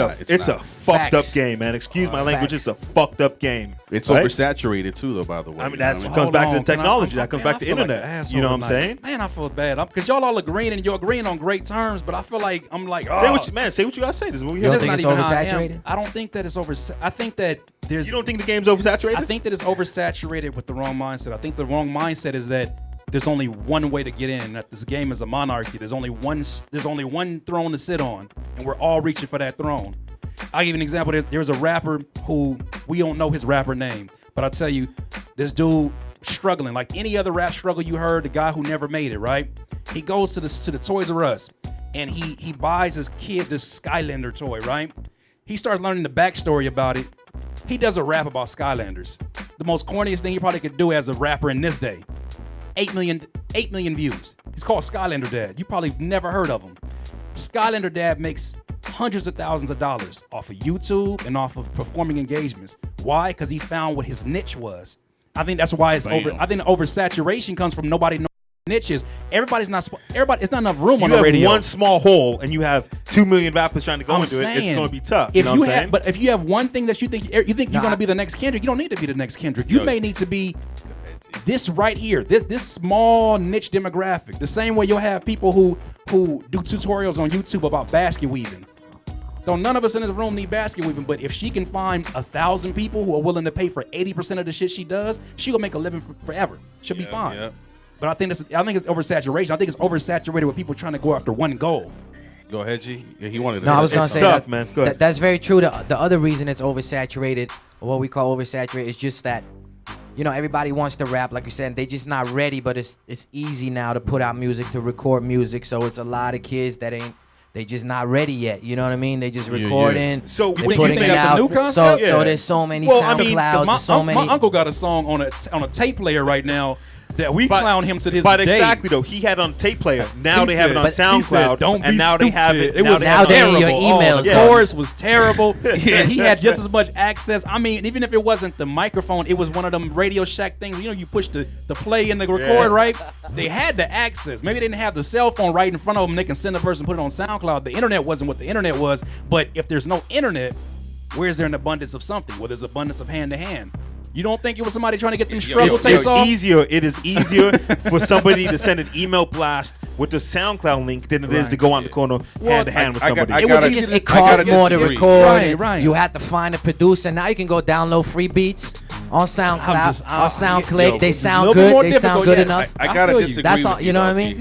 a fucked up Facts. game, man. Excuse my language. Facts. It's a fucked up game. it's right? oversaturated too, though. By the way, I mean, you know that's what comes back to the Can I- technology. I'm- That comes man, back to I feel like internet. an asshole You know what I'm tonight. saying? Man, I feel bad. Because y'all all agreeing and you're agreeing on great terms, but I feel like I'm like, Say what you gotta say. This is what we You don't hear. think that's it's not even how I am. oversaturated? I don't think that it's I think that there's. You don't think the game's oversaturated? I think that it's oversaturated with the wrong mindset. I think the wrong mindset is that there's only one way to get in. That this game is a monarchy. There's only one throne to sit on, and we're all reaching for that throne. I'll give you an example. There's a rapper who we don't know his rapper name, but I'll tell you, this dude struggling like any other rap struggle you heard. The guy who never made it, right? He goes to the Toys R Us, and he buys his kid this Skylander toy, right? He starts learning the backstory about it. He does a rap about Skylanders. The most corniest thing he probably could do as a rapper in this day. 8 million views. He's called Skylander Dad. You probably never heard of him. Skylander Dad makes hundreds of thousands of dollars off of YouTube and off of performing engagements. Why? Because he found what his niche was. I think that's why it's over. I think the oversaturation comes from nobody knowing niches. It's not enough room on the radio. You have one small hole and you have 2 million rappers trying to go into it. It's going to be tough. You know what I'm saying? But if you have one thing that you think you're going to be the next Kendrick, you don't need to be the next Kendrick. You may need to be this right here, this small niche demographic, the same way you'll have people who do tutorials on YouTube about basket weaving. So none of us in this room need basket weaving, but if she can find 1,000 people who are willing to pay for 80% of the shit she does, she'll make a living forever. She'll be fine. Yeah. But I think it's oversaturation. I think it's oversaturated with people trying to go after one goal. Go ahead, G. Yeah, he wanted to. No, I was gonna say tough, that, man. Go ahead. That's very true. The other reason it's oversaturated, or what we call oversaturated, is just that, you know, everybody wants to rap, like you said, they just not ready. But it's easy now to put out music, to record music. So it's a lot of kids that they just not ready yet. You know what I mean? They just recording. So you think that's a new concept? So there's so many SoundClouds, so many. My uncle got a song on a tape player right now that we clown him to this but day. But exactly though, he had it on tape player. Now they have it on Said, SoundCloud, and now they have it. It was now they in your emails. The chorus was terrible. And he had just as much access. I mean, even if it wasn't the microphone, it was one of them Radio Shack things. You know, you push the play and the record, right? They had the access. Maybe they didn't have the cell phone right in front of them. They can send a verse and put it on SoundCloud. The internet wasn't what the internet was. But if there's no internet, where's there an abundance of something? Well, there's abundance of hand to hand. You don't think it was somebody trying to get them struggle tapes off? It is easier for somebody to send an email blast with the SoundCloud link than it is to go on the corner hand to hand with somebody. It costs more to record. Right. You have to find a producer. Now you can go download free beats on SoundCloud, on SoundClick. They sound good. They sound good enough. I gotta disagree. That's all. You know what I mean?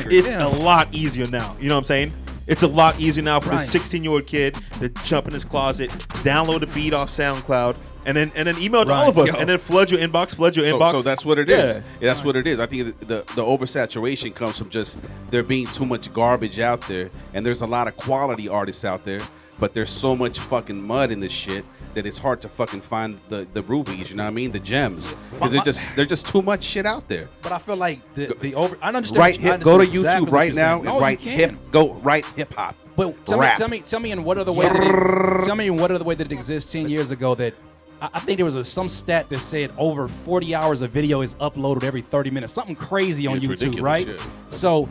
It's a lot easier now. You know what I'm saying? It's a lot easier now for the 16-year-old kid to jump in his closet, download a beat off SoundCloud, and then email it to all of us, and then flood your inbox. So that's what it is. Yeah, that's what it is. I think the oversaturation comes from just there being too much garbage out there, and there's a lot of quality artists out there, but there's so much fucking mud in this shit that it's hard to fucking find the rubies, you know what I mean, the gems, because there's just too much shit out there. But I feel like I understand. Go to YouTube right now and write hip hop. But tell me in what other way that it exists 10 years ago that I think there was some stat that said over 40 hours of video is uploaded every 30 minutes, something crazy on YouTube, right? Shit. So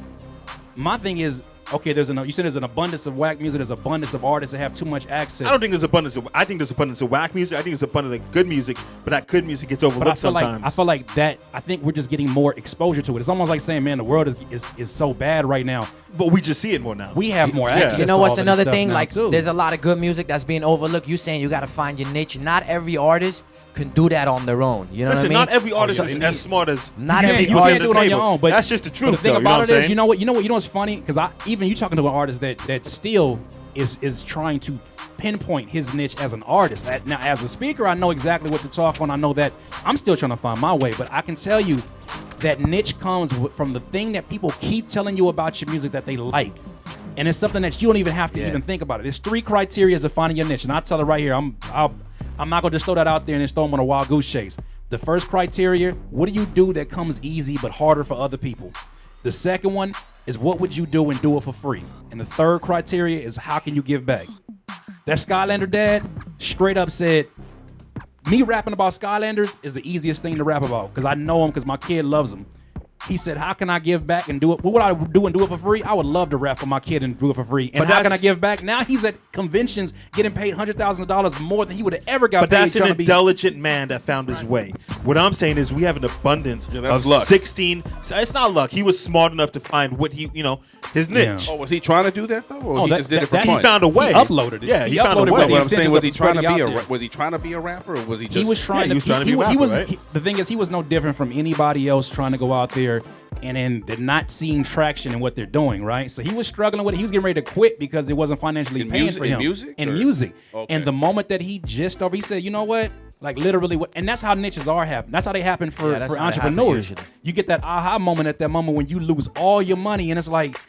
my thing is, okay, you said there's an abundance of whack music. There's abundance of artists that have too much access. I don't think there's abundance of. I think there's abundance of whack music. I think there's abundance of good music, but that good music gets overlooked sometimes. I feel like that. I think we're just getting more exposure to it. It's almost like saying, man, the world is so bad right now. But we just see it more now. We have more access. You know what's another thing? Like, too. There's a lot of good music that's being overlooked. You saying you got to find your niche. Not every artist can do that on their own. You know what I mean? Not every artist is as smart as not every you artist. can't do it on your own. But that's just the truth. But the thing about it is, you know what? what's funny? Because even you talking to an artist that still is trying to pinpoint his niche as an artist. Now, as a speaker, I know exactly what to talk on. I know that I'm still trying to find my way, but I can tell you that niche comes from the thing that people keep telling you about your music that they like. And it's something that you don't even have to even think about it. There's 3 criteria of finding your niche, and I tell it right here. I'm not gonna just throw that out there and just throw them on a wild goose chase. The first criteria: what do you do that comes easy but harder for other people? The second one is what would you do and do it for free? And the third criteria is how can you give back? That Skylander dad straight up said, me rapping about Skylanders is the easiest thing to rap about because I know him because my kid loves him. He said, how can I give back and do it? What would I do and do it for free? I would love to rap for my kid and do it for free. And how can I give back? Now he's at conventions getting paid $100,000 more than he would have ever got paid. But that's an intelligent man that found his way. What I'm saying is we have an abundance of luck. 16. It's not luck. He was smart enough to find what his niche. Oh, was he trying to do that though? Or he just did it for fun? He found a way. He uploaded it. Yeah, he found a way. What I'm saying, was he trying to be a rapper or was he just... He was trying to be a rapper, right? The thing is, he was no different from anybody else trying to go out there and then they're not seeing traction in what they're doing, right? So he was struggling with it. He was getting ready to quit because it wasn't financially paying for him. In music. Okay. And the moment that he he said, you know what? Like literally, and that's how niches are happening. That's how they happen for entrepreneurs. You get that aha moment at that moment when you lose all your money and it's like,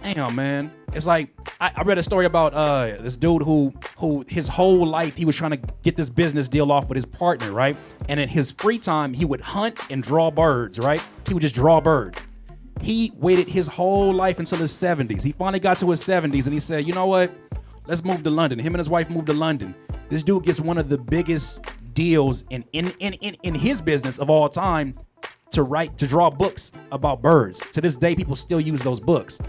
damn, man. It's like, I read a story about this dude who his whole life he was trying to get this business deal off with his partner, right? And in his free time, he would hunt and draw birds, right? He would just draw birds. He waited his whole life until his 70s. He finally got to his 70s and he said, you know what? Let's move to London. Him and his wife moved to London. This dude gets one of the biggest deals in his business of all time to draw books about birds. To this day, people still use those books.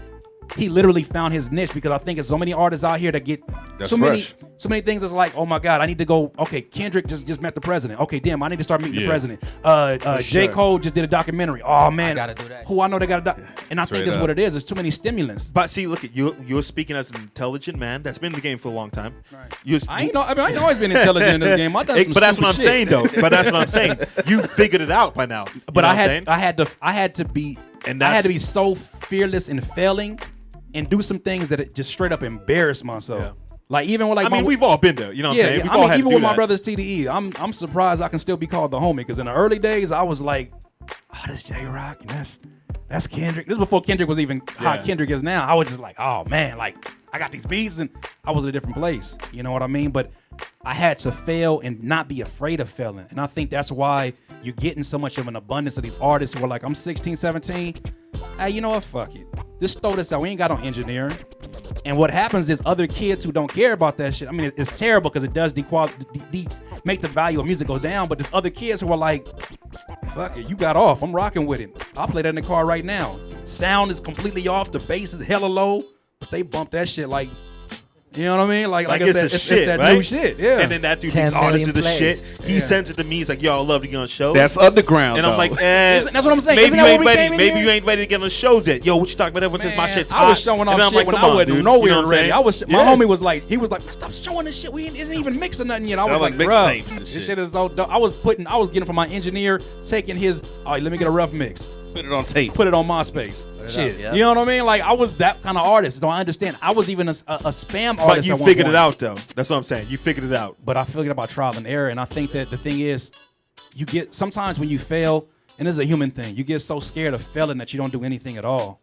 he literally found his niche, because I think there's so many artists out here that get That's so fresh. many things. That's like, oh my God, I need to go. Okay, Kendrick just met the president. Okay, damn, I need to start meeting the president. J. sure. Cole just did a documentary. Oh man, gotta do that. Who I know they got a doc. And I think that's what it is. It's too many stimulants. But see, look at you. You're speaking as an intelligent man that's been in the game for a long time. Right. I ain't always been intelligent in this game. I've done some But that's what I'm stupid saying, shit. though. But that's what I'm saying. You figured it out by now. But I had to be so fearless in failing and do some things that it just straight up embarrassed myself. Yeah. Like even with like we've all been there. You know what I'm saying? We've all had to even do with my that. brother's TDE, I'm surprised I can still be called the homie, because in the early days I was like, oh, that's J-Rock and that's Kendrick. This is before Kendrick was even how Kendrick is now. I was just like, oh man, like I got these beats, and I was in a different place. You know what I mean? But I had to fail and not be afraid of failing. And I think that's why you're getting so much of an abundance of these artists who are like, I'm 16, 17. Hey, you know what? Fuck it. Just throw this out. We ain't got no engineering. And what happens is other kids who don't care about that shit. I mean, it's terrible because it does make the value of music go down. But there's other kids who are like, fuck it, you got off. I'm rocking with it. I'll play that in the car right now. Sound is completely off. The bass is hella low. But they bump that shit like, you know what I mean? Like it's the shit, that right? new shit. Yeah. And then that dude 10 thinks, oh, this is million the plays. shit. He sends it to me. He's like, yo, I'd love to get on shows. That's underground. And I'm though. like, That's what I'm saying. Maybe Isn't you that ain't what we ready. came in Maybe here? you ain't ready to get on shows yet. Yo, what you talking about? Ever since my Man, shit's I was hot. showing And off then I'm shit like, when come I on, wasn't dude. nowhere You know what I'm ready. saying? My homie was like, stop showing this shit. We isn't even mixing nothing yet. I was Selling like, bro, mixtapes and this shit. shit is so dope. I was getting from my engineer, taking his, all right, let me get a rough mix. Put it on tape. Put it on MySpace. Shit. up, yep. You know what I mean? Like, I was that kind of artist. So I understand. I was even a spam artist. But you at one figured point. it out, though. That's what I'm saying. You figured it out. But I figured about trial and error. And I think that the thing is, you get, sometimes when you fail, and this is a human thing, you get so scared of failing that you don't do anything at all.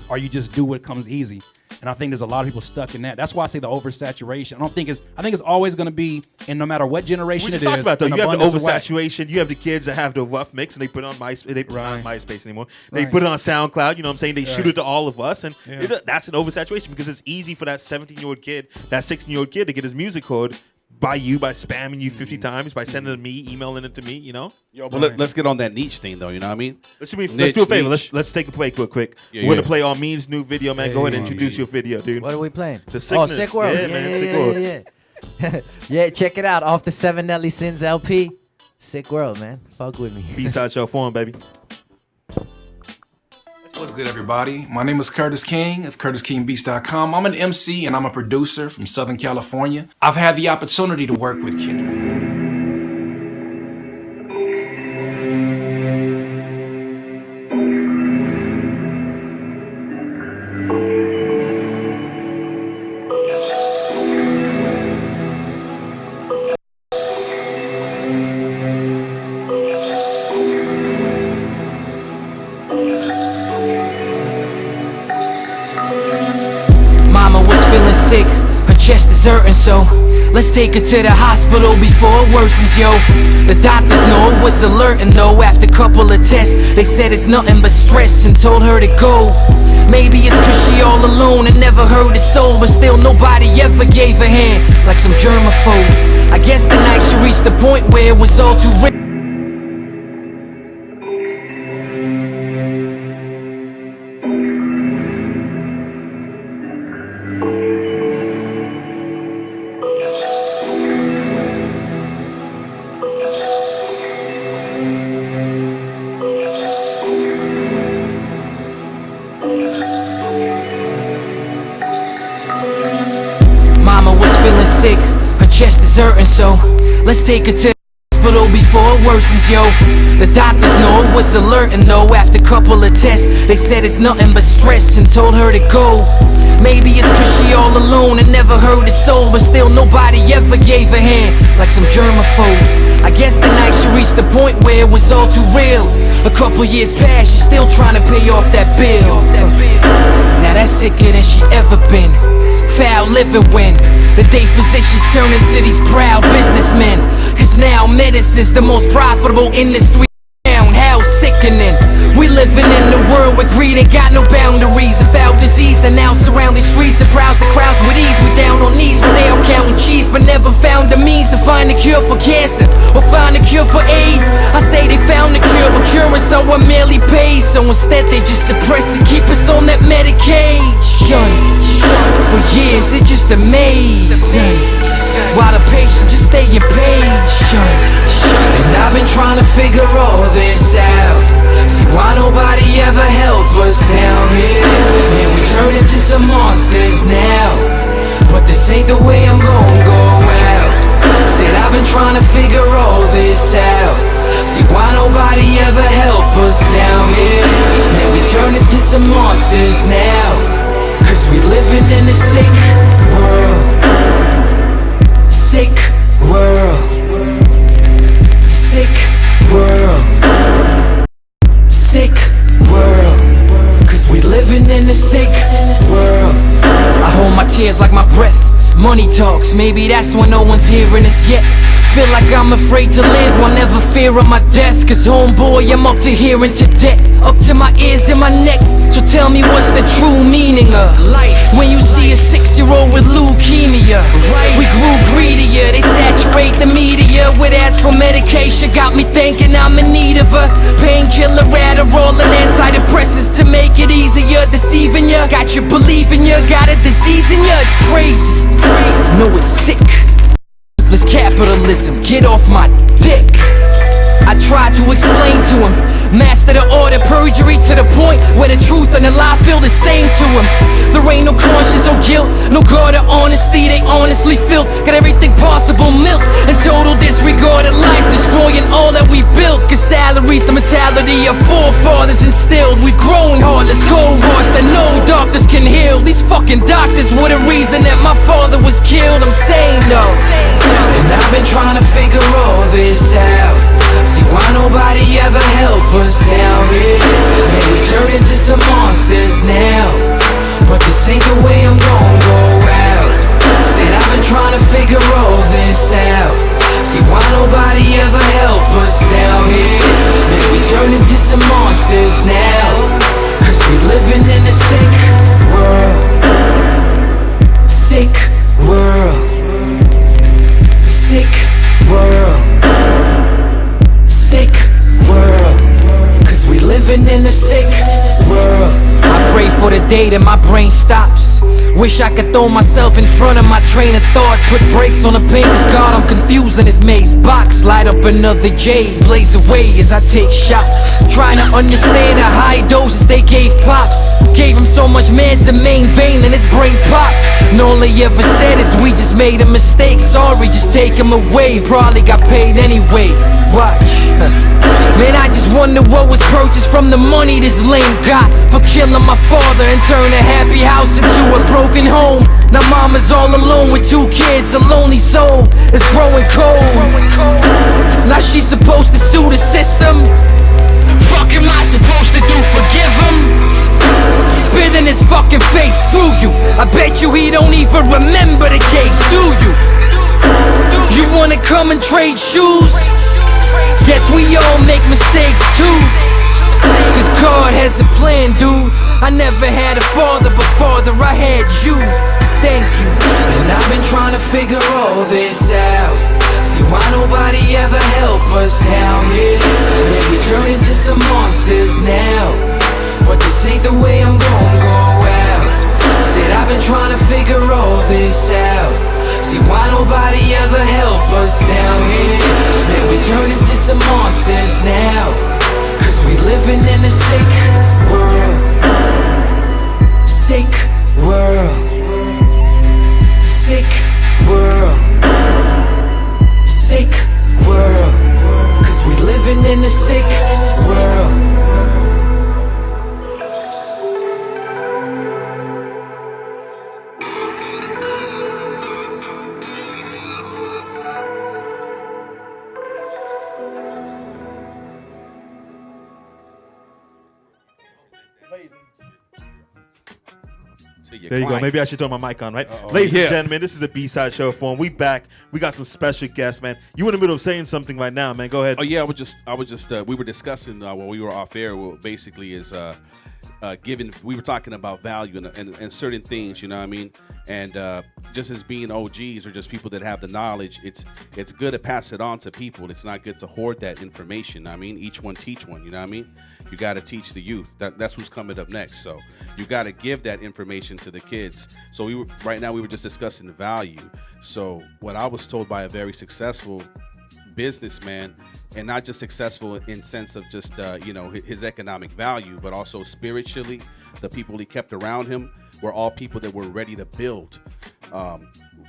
Or you just do what comes easy. And I think there's a lot of people stuck in that. That's why I say the oversaturation. I think it's always going to be, and no matter what generation We just it talked is, about though. an You have the abundance of whack. oversaturation. You have the kids that have the rough mix and they put it on MySpace. They put it on MySpace anymore. They Right. put it on SoundCloud. You know what I'm saying? They shoot it to all of us, and Yeah. that's an oversaturation because it's easy for that 17-year-old kid, that 16-year-old kid to get his music code by spamming you 50 times, by sending it to me, emailing it to me. You know. Yo, but let's get on that niche thing though. You know what I mean? Let's do a favor. Let's take a break real quick. Yeah, We're gonna yeah. play Armin's new video, man. Go ahead and introduce your video, dude. What are we playing? The Sickness. Oh, Sick World. Yeah, man, Sick World. Yeah. Yeah, check it out. Off the 7 Nelly Sins LP. Sick World, man. Fuck with me. Bside Forum, baby. What's good, everybody? My name is Curtis King of CurtisKingBeats.com. I'm an MC and I'm a producer from Southern California. I've had the opportunity to work with Kendrick. Mama was feeling sick, her chest is hurting, so let's take her to the hospital before it worsens, yo. The doctors know it was alerting, though. After a couple of tests, they said it's nothing but stress and told her to go. Maybe it's cause she all alone and never heard a soul, but still nobody ever gave a hand, like some germaphobes. I guess the night she reached the point where it was all too real. Mama was feeling sick, her chest is hurting, so let's take her to the hospital before it worsens, yo. The doctors know it was alerting, though. After a couple of tests, they said it's nothing but stress and told her to go. Maybe it's cause she all alone and never heard a soul, but still nobody ever gave a hand, like some germaphobes. I guess the night she reached the point where it was all too real. A couple years passed, she's still trying to pay off that bill. Now that's sicker than she ever been. Foul living when the day physicians turn into these proud businessmen. Cause now medicine's the most profitable industry down. How sickening. We living in a world where greed ain't got no boundaries. A foul disease that now surround these streets and browse the crowds with ease. We down on knees when they all counting cheese, but never found the means to find a cure for cancer or find a cure for AIDS. I say they found the cure, but curing someone merely pays. So instead they just suppress and keep us on that medication. For years it just amazing, while the patient just staying patient. And I've been trying to figure all this out. See why nobody ever help us down here, and we turn into some monsters now. But this ain't the way I'm gon' go out. Said I've been trying to figure all this out. See why nobody ever help us down here, and we turn into some monsters now. Cause we living in a sick world. Sick world. Sick world. Sick world. Cause we living in a sick world. I hold my tears like my breath. Money talks, maybe that's when no one's hearing us yet. Feel like I'm afraid to live, will never fear of my death. Cause homeboy, I'm up to here and to debt, up to my ears and my neck. So tell me what's the true meaning of life when you see a 6-year-old with leukemia? We grew greedier, they saturate the media with ads for medication. Got me thinking I'm in need of a painkiller, Adderall and antidepressants to make it easier. Deceiving ya, got you believing ya, got a disease in ya. It's crazy, no it's sick. This capitalism, get off my dick. I tried to explain to him, master the art of perjury to the point where the truth and the lie feel the same to him. There ain't no conscience or guilt, no guard or honesty, they honestly feel. Got everything possible milk and total disregard of life, destroying all that we built. Cause salaries, the mentality of forefathers instilled. We've grown heartless, cold hearts that no doctors can heal. These fucking doctors were the reason that my father was killed. I'm saying though, and I've been trying to figure all this out. See why nobody ever help us down here, and we turn into some monsters now. But this ain't the way I'm gon' go out. Said I've been trying to figure all this out. See why nobody ever help us down here, and we turn into some monsters now. Cause we living in a sick world. Sick world. Sick world. Sick world. Cause we living in a sick world. I pray for the day that my brain stops. Wish I could throw myself in front of my train of thought. Put brakes on the pain, cause God, I'm confused in this maze box. Light up another J, blaze away as I take shots. Trying to understand the high doses they gave Pops. Gave him so much meds in main vein and his brain pop. And all they ever said is we just made a mistake. Sorry, just take him away. Probably got paid anyway. Watch. Man, I just wonder what was purchased from the money this lame got for killing my father and turn a happy house into a broken home. Now mama's all alone with 2 kids, a lonely soul is growing cold. Now she's supposed to sue the system. Fuck am I supposed to do, forgive him? Spit in his fucking face, screw you. I bet you he don't even remember the case, do you? You wanna come and trade shoes? Guess we all make mistakes too. Cause God has a plan, dude. I never had a father, but father, I had you. Thank you. And I've been trying to figure all this out. See why nobody ever help us down here, and we turn into some monsters now. But this ain't the way I'm gon' go out. Said I've been trying to figure all this out. See why nobody ever help us down here, and we turn into some monsters now. Cause we living in a sick world. Sick world. Sick world. Sick world. Cause we living in a sick world. To your There you go. clients. Maybe I should turn my mic on, right? Ladies and gentlemen, this is the B-Side Show Forum. We back. We got some special guests, man. You in the middle of saying something right now, man. Go ahead. Oh yeah, I was just. We were discussing when we were off air. Well, basically, is we were talking about value and certain things. You know what I mean? And just as being OGs or just people that have the knowledge, it's good to pass it on to people. It's not good to hoard that information. I mean, each one teach one. You know what I mean? You got to teach the youth. That's who's coming up next. So you got to give that information to the kids. So right now we were just discussing the value. So what I was told by a very successful businessman, and not just successful in sense of just his economic value, but also spiritually, the people he kept around him were all people that were ready to build.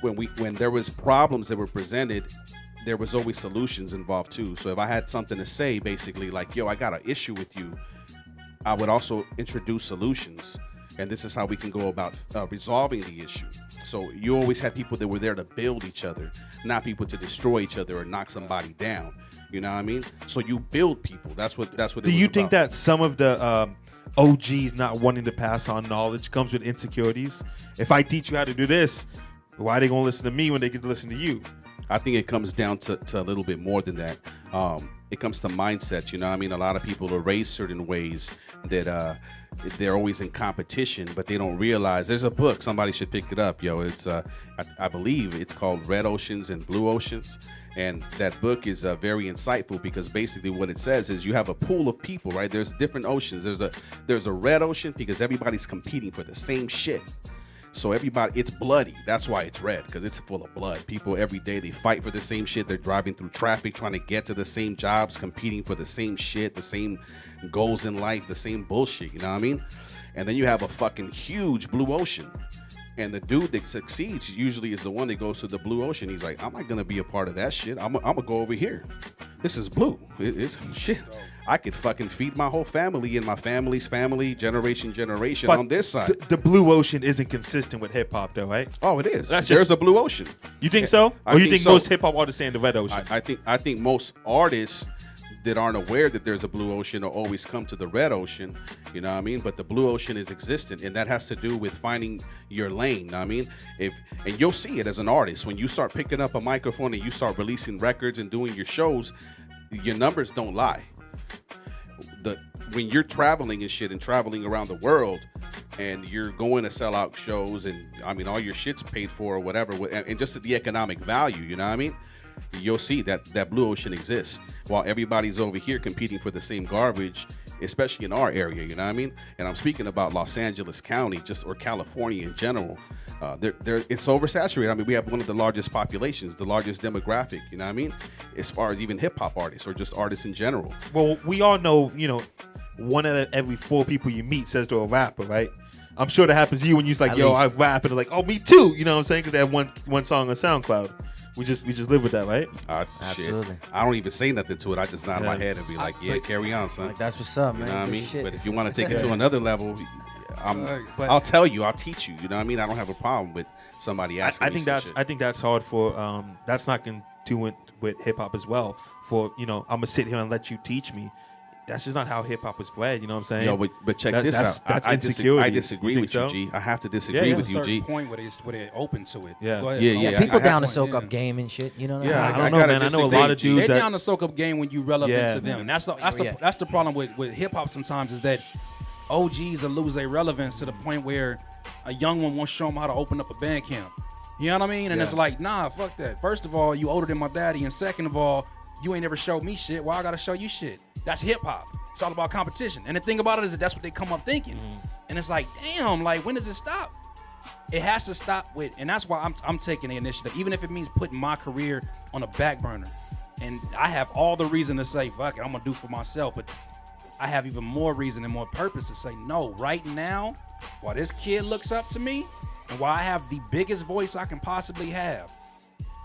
When there was problems that were presented, there was always solutions involved too. So if I had something to say, basically like, yo, I got an issue with you, I would also introduce solutions. And this is how we can go about resolving the issue. So you always had people that were there to build each other, not people to destroy each other or knock somebody down. You know what I mean? So you build people. That's what. Do you think that some of the OGs not wanting to pass on knowledge comes with insecurities? If I teach you how to do this, why are they gonna listen to me when they can listen to you? I think it comes down to a little bit more than that. It comes to mindset. You know what I mean? A lot of people are raised certain ways that they're always in competition, but they don't realize. There's a book, somebody should pick it up, yo. It's I believe it's called Red Oceans and Blue Oceans. And that book is very insightful because basically what it says is you have a pool of people, right? There's different oceans. There's a red ocean because everybody's competing for the same shit. So everybody, it's bloody. That's why it's red, because it's full of blood. People every day, they fight for the same shit. They're driving through traffic, trying to get to the same jobs, competing for the same shit, the same goals in life, the same bullshit, you know what I mean? And then you have a fucking huge blue ocean. And the dude that succeeds usually is the one that goes to the blue ocean. He's like, I'm not going to be a part of that shit. I'm going to go over here. This is blue. It's shit. I could fucking feed my whole family and my family's family, generation But on this side. The blue ocean isn't consistent with hip hop, though, right? Oh, it is. There's There's a blue ocean. You think so? I Or you think think so. most hip hop artists say in the red ocean? I think most artists that aren't aware that there's a blue ocean will always come to the red ocean, you know what I mean? But the blue ocean is existent, and that has to do with finding your lane, you know what I mean? And you'll see it as an artist. When you start picking up a microphone and you start releasing records and doing your shows, your numbers don't lie. When you're traveling and shit and traveling around the world and you're going to sell out shows and I mean all your shit's paid for or whatever, and just the economic value, you know what I mean? You'll see that blue ocean exists while everybody's over here competing for the same garbage, especially in our area, you know what I mean? And I'm speaking about Los Angeles County, or California in general. It's oversaturated. I mean, we have one of the largest populations, the largest demographic, you know what I mean? As far as even hip hop artists or just artists in general. Well, we all know, 1 out of every 4 people you meet says they're a rapper, right? I'm sure that happens to you when you're like, yo, I rap, and they're like, oh, me too. You know what I'm saying? Because they have one song on SoundCloud. We just live with that, right? Absolutely. Shit. I don't even say nothing to it. I just nod my head and be like, yeah, carry on, son. Like, that's what's up, man. You know what I mean? Shit. But if you want to take it to another level, I'll tell you, I'll teach you. You know what I mean? I don't have a problem with somebody asking me some shit. I think that's hard for that's not congruent with hip hop as well. For I'm gonna sit here and let you teach me. That's just not how hip hop was bred. You know what I'm saying? Yo, but check this out. That's I insecurity. disagree with you, G. I have to disagree with you, G. Point where they're open to it. Yeah. Go ahead. Yeah. People I down to have- soak up game and shit. You know what I mean? Yeah, I don't I know, gotta man. I know a disagree lot of with you. dudes They're that down to soak up game when you relevant Yeah, to them. man. That's the problem with hip hop sometimes is that OGs will lose their relevance to the point where a young one won't show them how to open up a band camp. You know what I mean? And it's like, nah, fuck that. First of all, you older than my daddy, and second of all, you ain't never showed me shit. Why I gotta show you shit? That's hip hop. It's all about competition. And the thing about it is that that's what they come up thinking. And it's like, damn, like when does it stop? It has to stop with, and that's why I'm taking the initiative, even if it means putting my career on a back burner. And I have all the reason to say, fuck it, I'm gonna do for myself. But I have even more reason and more purpose to say, no, right now, while this kid looks up to me, and while I have the biggest voice I can possibly have,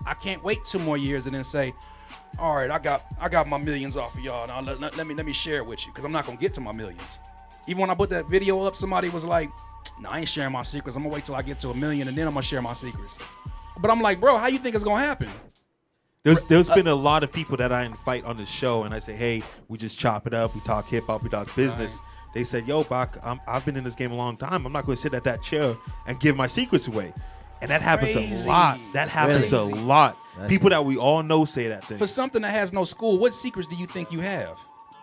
I can't wait 2 more years and then say, all right, I got my millions off of y'all. Now let me share it with you, because I'm not gonna get to my millions. Even when I put that video up, somebody was like, no, I ain't sharing my secrets. I'm gonna wait till I get to 1 million and then I'm gonna share my secrets. But I'm like, bro, how you think it's gonna happen? There's been a lot of people that I invite on the show, and I say, hey, we just chop it up. We talk hip hop, we talk business. They said, "Yo, Bach, I've been in this game a long time. I'm not going to sit at that chair and give my secrets away." And that happens a lot. That happens a lot. People that we all know say that thing. For something that has no school, what secrets do you think you have?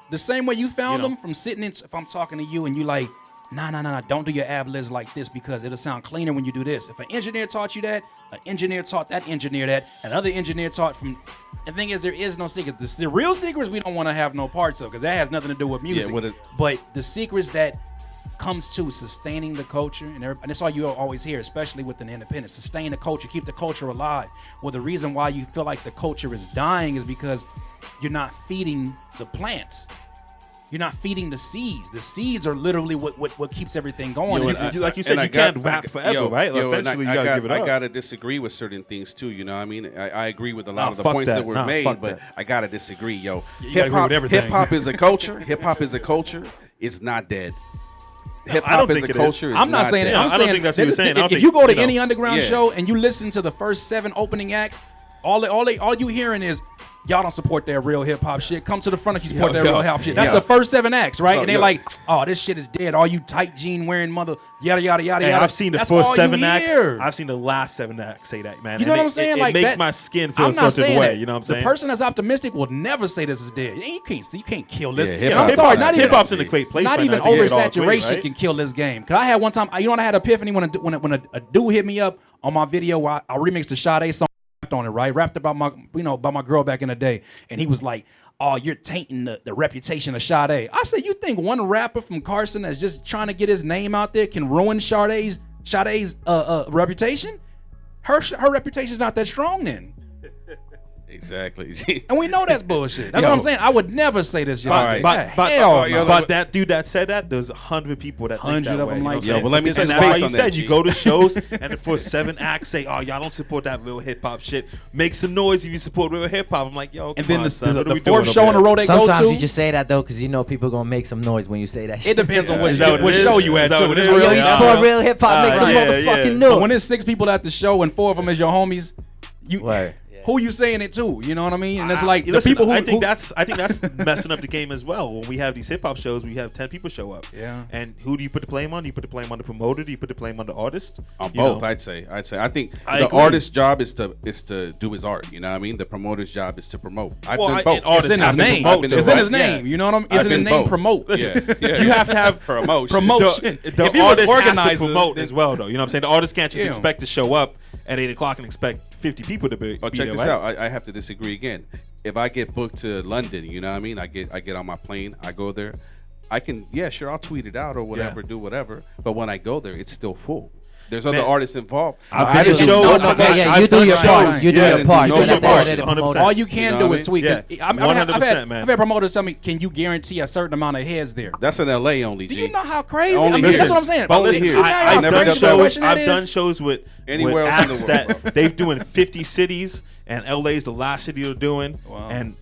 The same way you found them from sitting in. If I'm talking to you and you like, nah, don't do your ab-libs like this because it'll sound cleaner when you do this. If an engineer taught you that, an engineer taught that engineer that, another engineer taught from. The thing is, there is no secret. The real secrets we don't want to have no parts of because that has nothing to do with music. But the secrets that comes to sustaining the culture, and that's all you always hear, especially with an independent. Sustain the culture, keep the culture alive. Well, the reason why you feel like the culture is dying is because you're not feeding the plants. You're not feeding the seeds. The seeds are literally what keeps everything going. Like you said, you can't rap forever, right? Eventually, you gotta give it up. I gotta disagree with certain things too. You know what I mean? I agree with a lot of the points that were made, but I gotta disagree, yo. Hip hop is a culture. Hip hop is a culture. It's not dead. Hip hop is a culture. I'm not saying it. I don't think that's what you're saying. If you go to any underground show and you listen to the first 7 opening acts, all you hearing is, y'all don't support that real hip hop shit. Come to the front if you support that real hip hop shit. That's the first 7 acts, right? So, and they're like, oh, this shit is dead. All you tight jean wearing mother, yada, yada, yada, yada. I've seen the first 7 acts. I've seen the last 7 acts say that, man. You know what I'm saying? It makes my skin feel a certain way. You know what I'm saying? The person that's optimistic will never say this is dead. You can't kill this. I'm sorry, not even hip-hop's in a great place. Not even oversaturation can kill this game. Because I had one time, I had an epiphany when a dude hit me up on my video. I remixed the Sade song on it, right? Rapped about my girl back in the day, and he was like, "Oh, you're tainting the reputation of Sade." I said, "You think one rapper from Carson that's just trying to get his name out there can ruin Sade's reputation? Her reputation's not that strong then." Exactly. And we know that's bullshit. That's what I'm saying. I would never say this. But that dude that said that, there's 100 people that think that way. Like that. But let me tell you, that's why you said you go to shows and the first 7 acts say, "Oh, y'all don't support that real hip hop shit. Make some noise if you support real hip hop." I'm like, yo, and then the 4th show in a row they go to. Sometimes you just say that though, because you know people gonna make some noise when you say that shit. It depends on what show you at. Yo, you support real hip hop, make some motherfucking noise. But when there's 6 people at the show and 4 of them is your homies, who you saying it to? You know what I mean? And it's like the people who I think that's messing up the game as well. When we have these hip hop shows, we have 10 people show up. Yeah. And who do you put the blame on? Do you put the blame on the promoter? Do you put the blame on the artist? On both, I'd say. I think the artist's job is to do his art. You know what I mean? The promoter's job is to promote. I've done both. It's in his name. It's in his name. You know what I mean? It's in his name. Promote. You have to have promotion. The artist has to promote as well, though. You know what I'm saying? The artist can't just expect to show up at 8 o'clock and expect 50 people to be. Check this out. I have to disagree again. If I get booked to London, you know what I mean? I get on my plane, I go there. I can, I'll tweet it out or whatever, do whatever. But when I go there, it's still full. There's other artists involved. I've been to shows. You do your part. You do your part. All you can do is tweet. 100%, man. I've had promoters tell me, "Can you guarantee a certain amount of heads there?" That's in LA only. Do G. you know how crazy? Only that's what I'm saying. But listen, I've done shows with anywhere else in the world. That they've doing 50 cities, and LA is the last city they're doing. Wow. And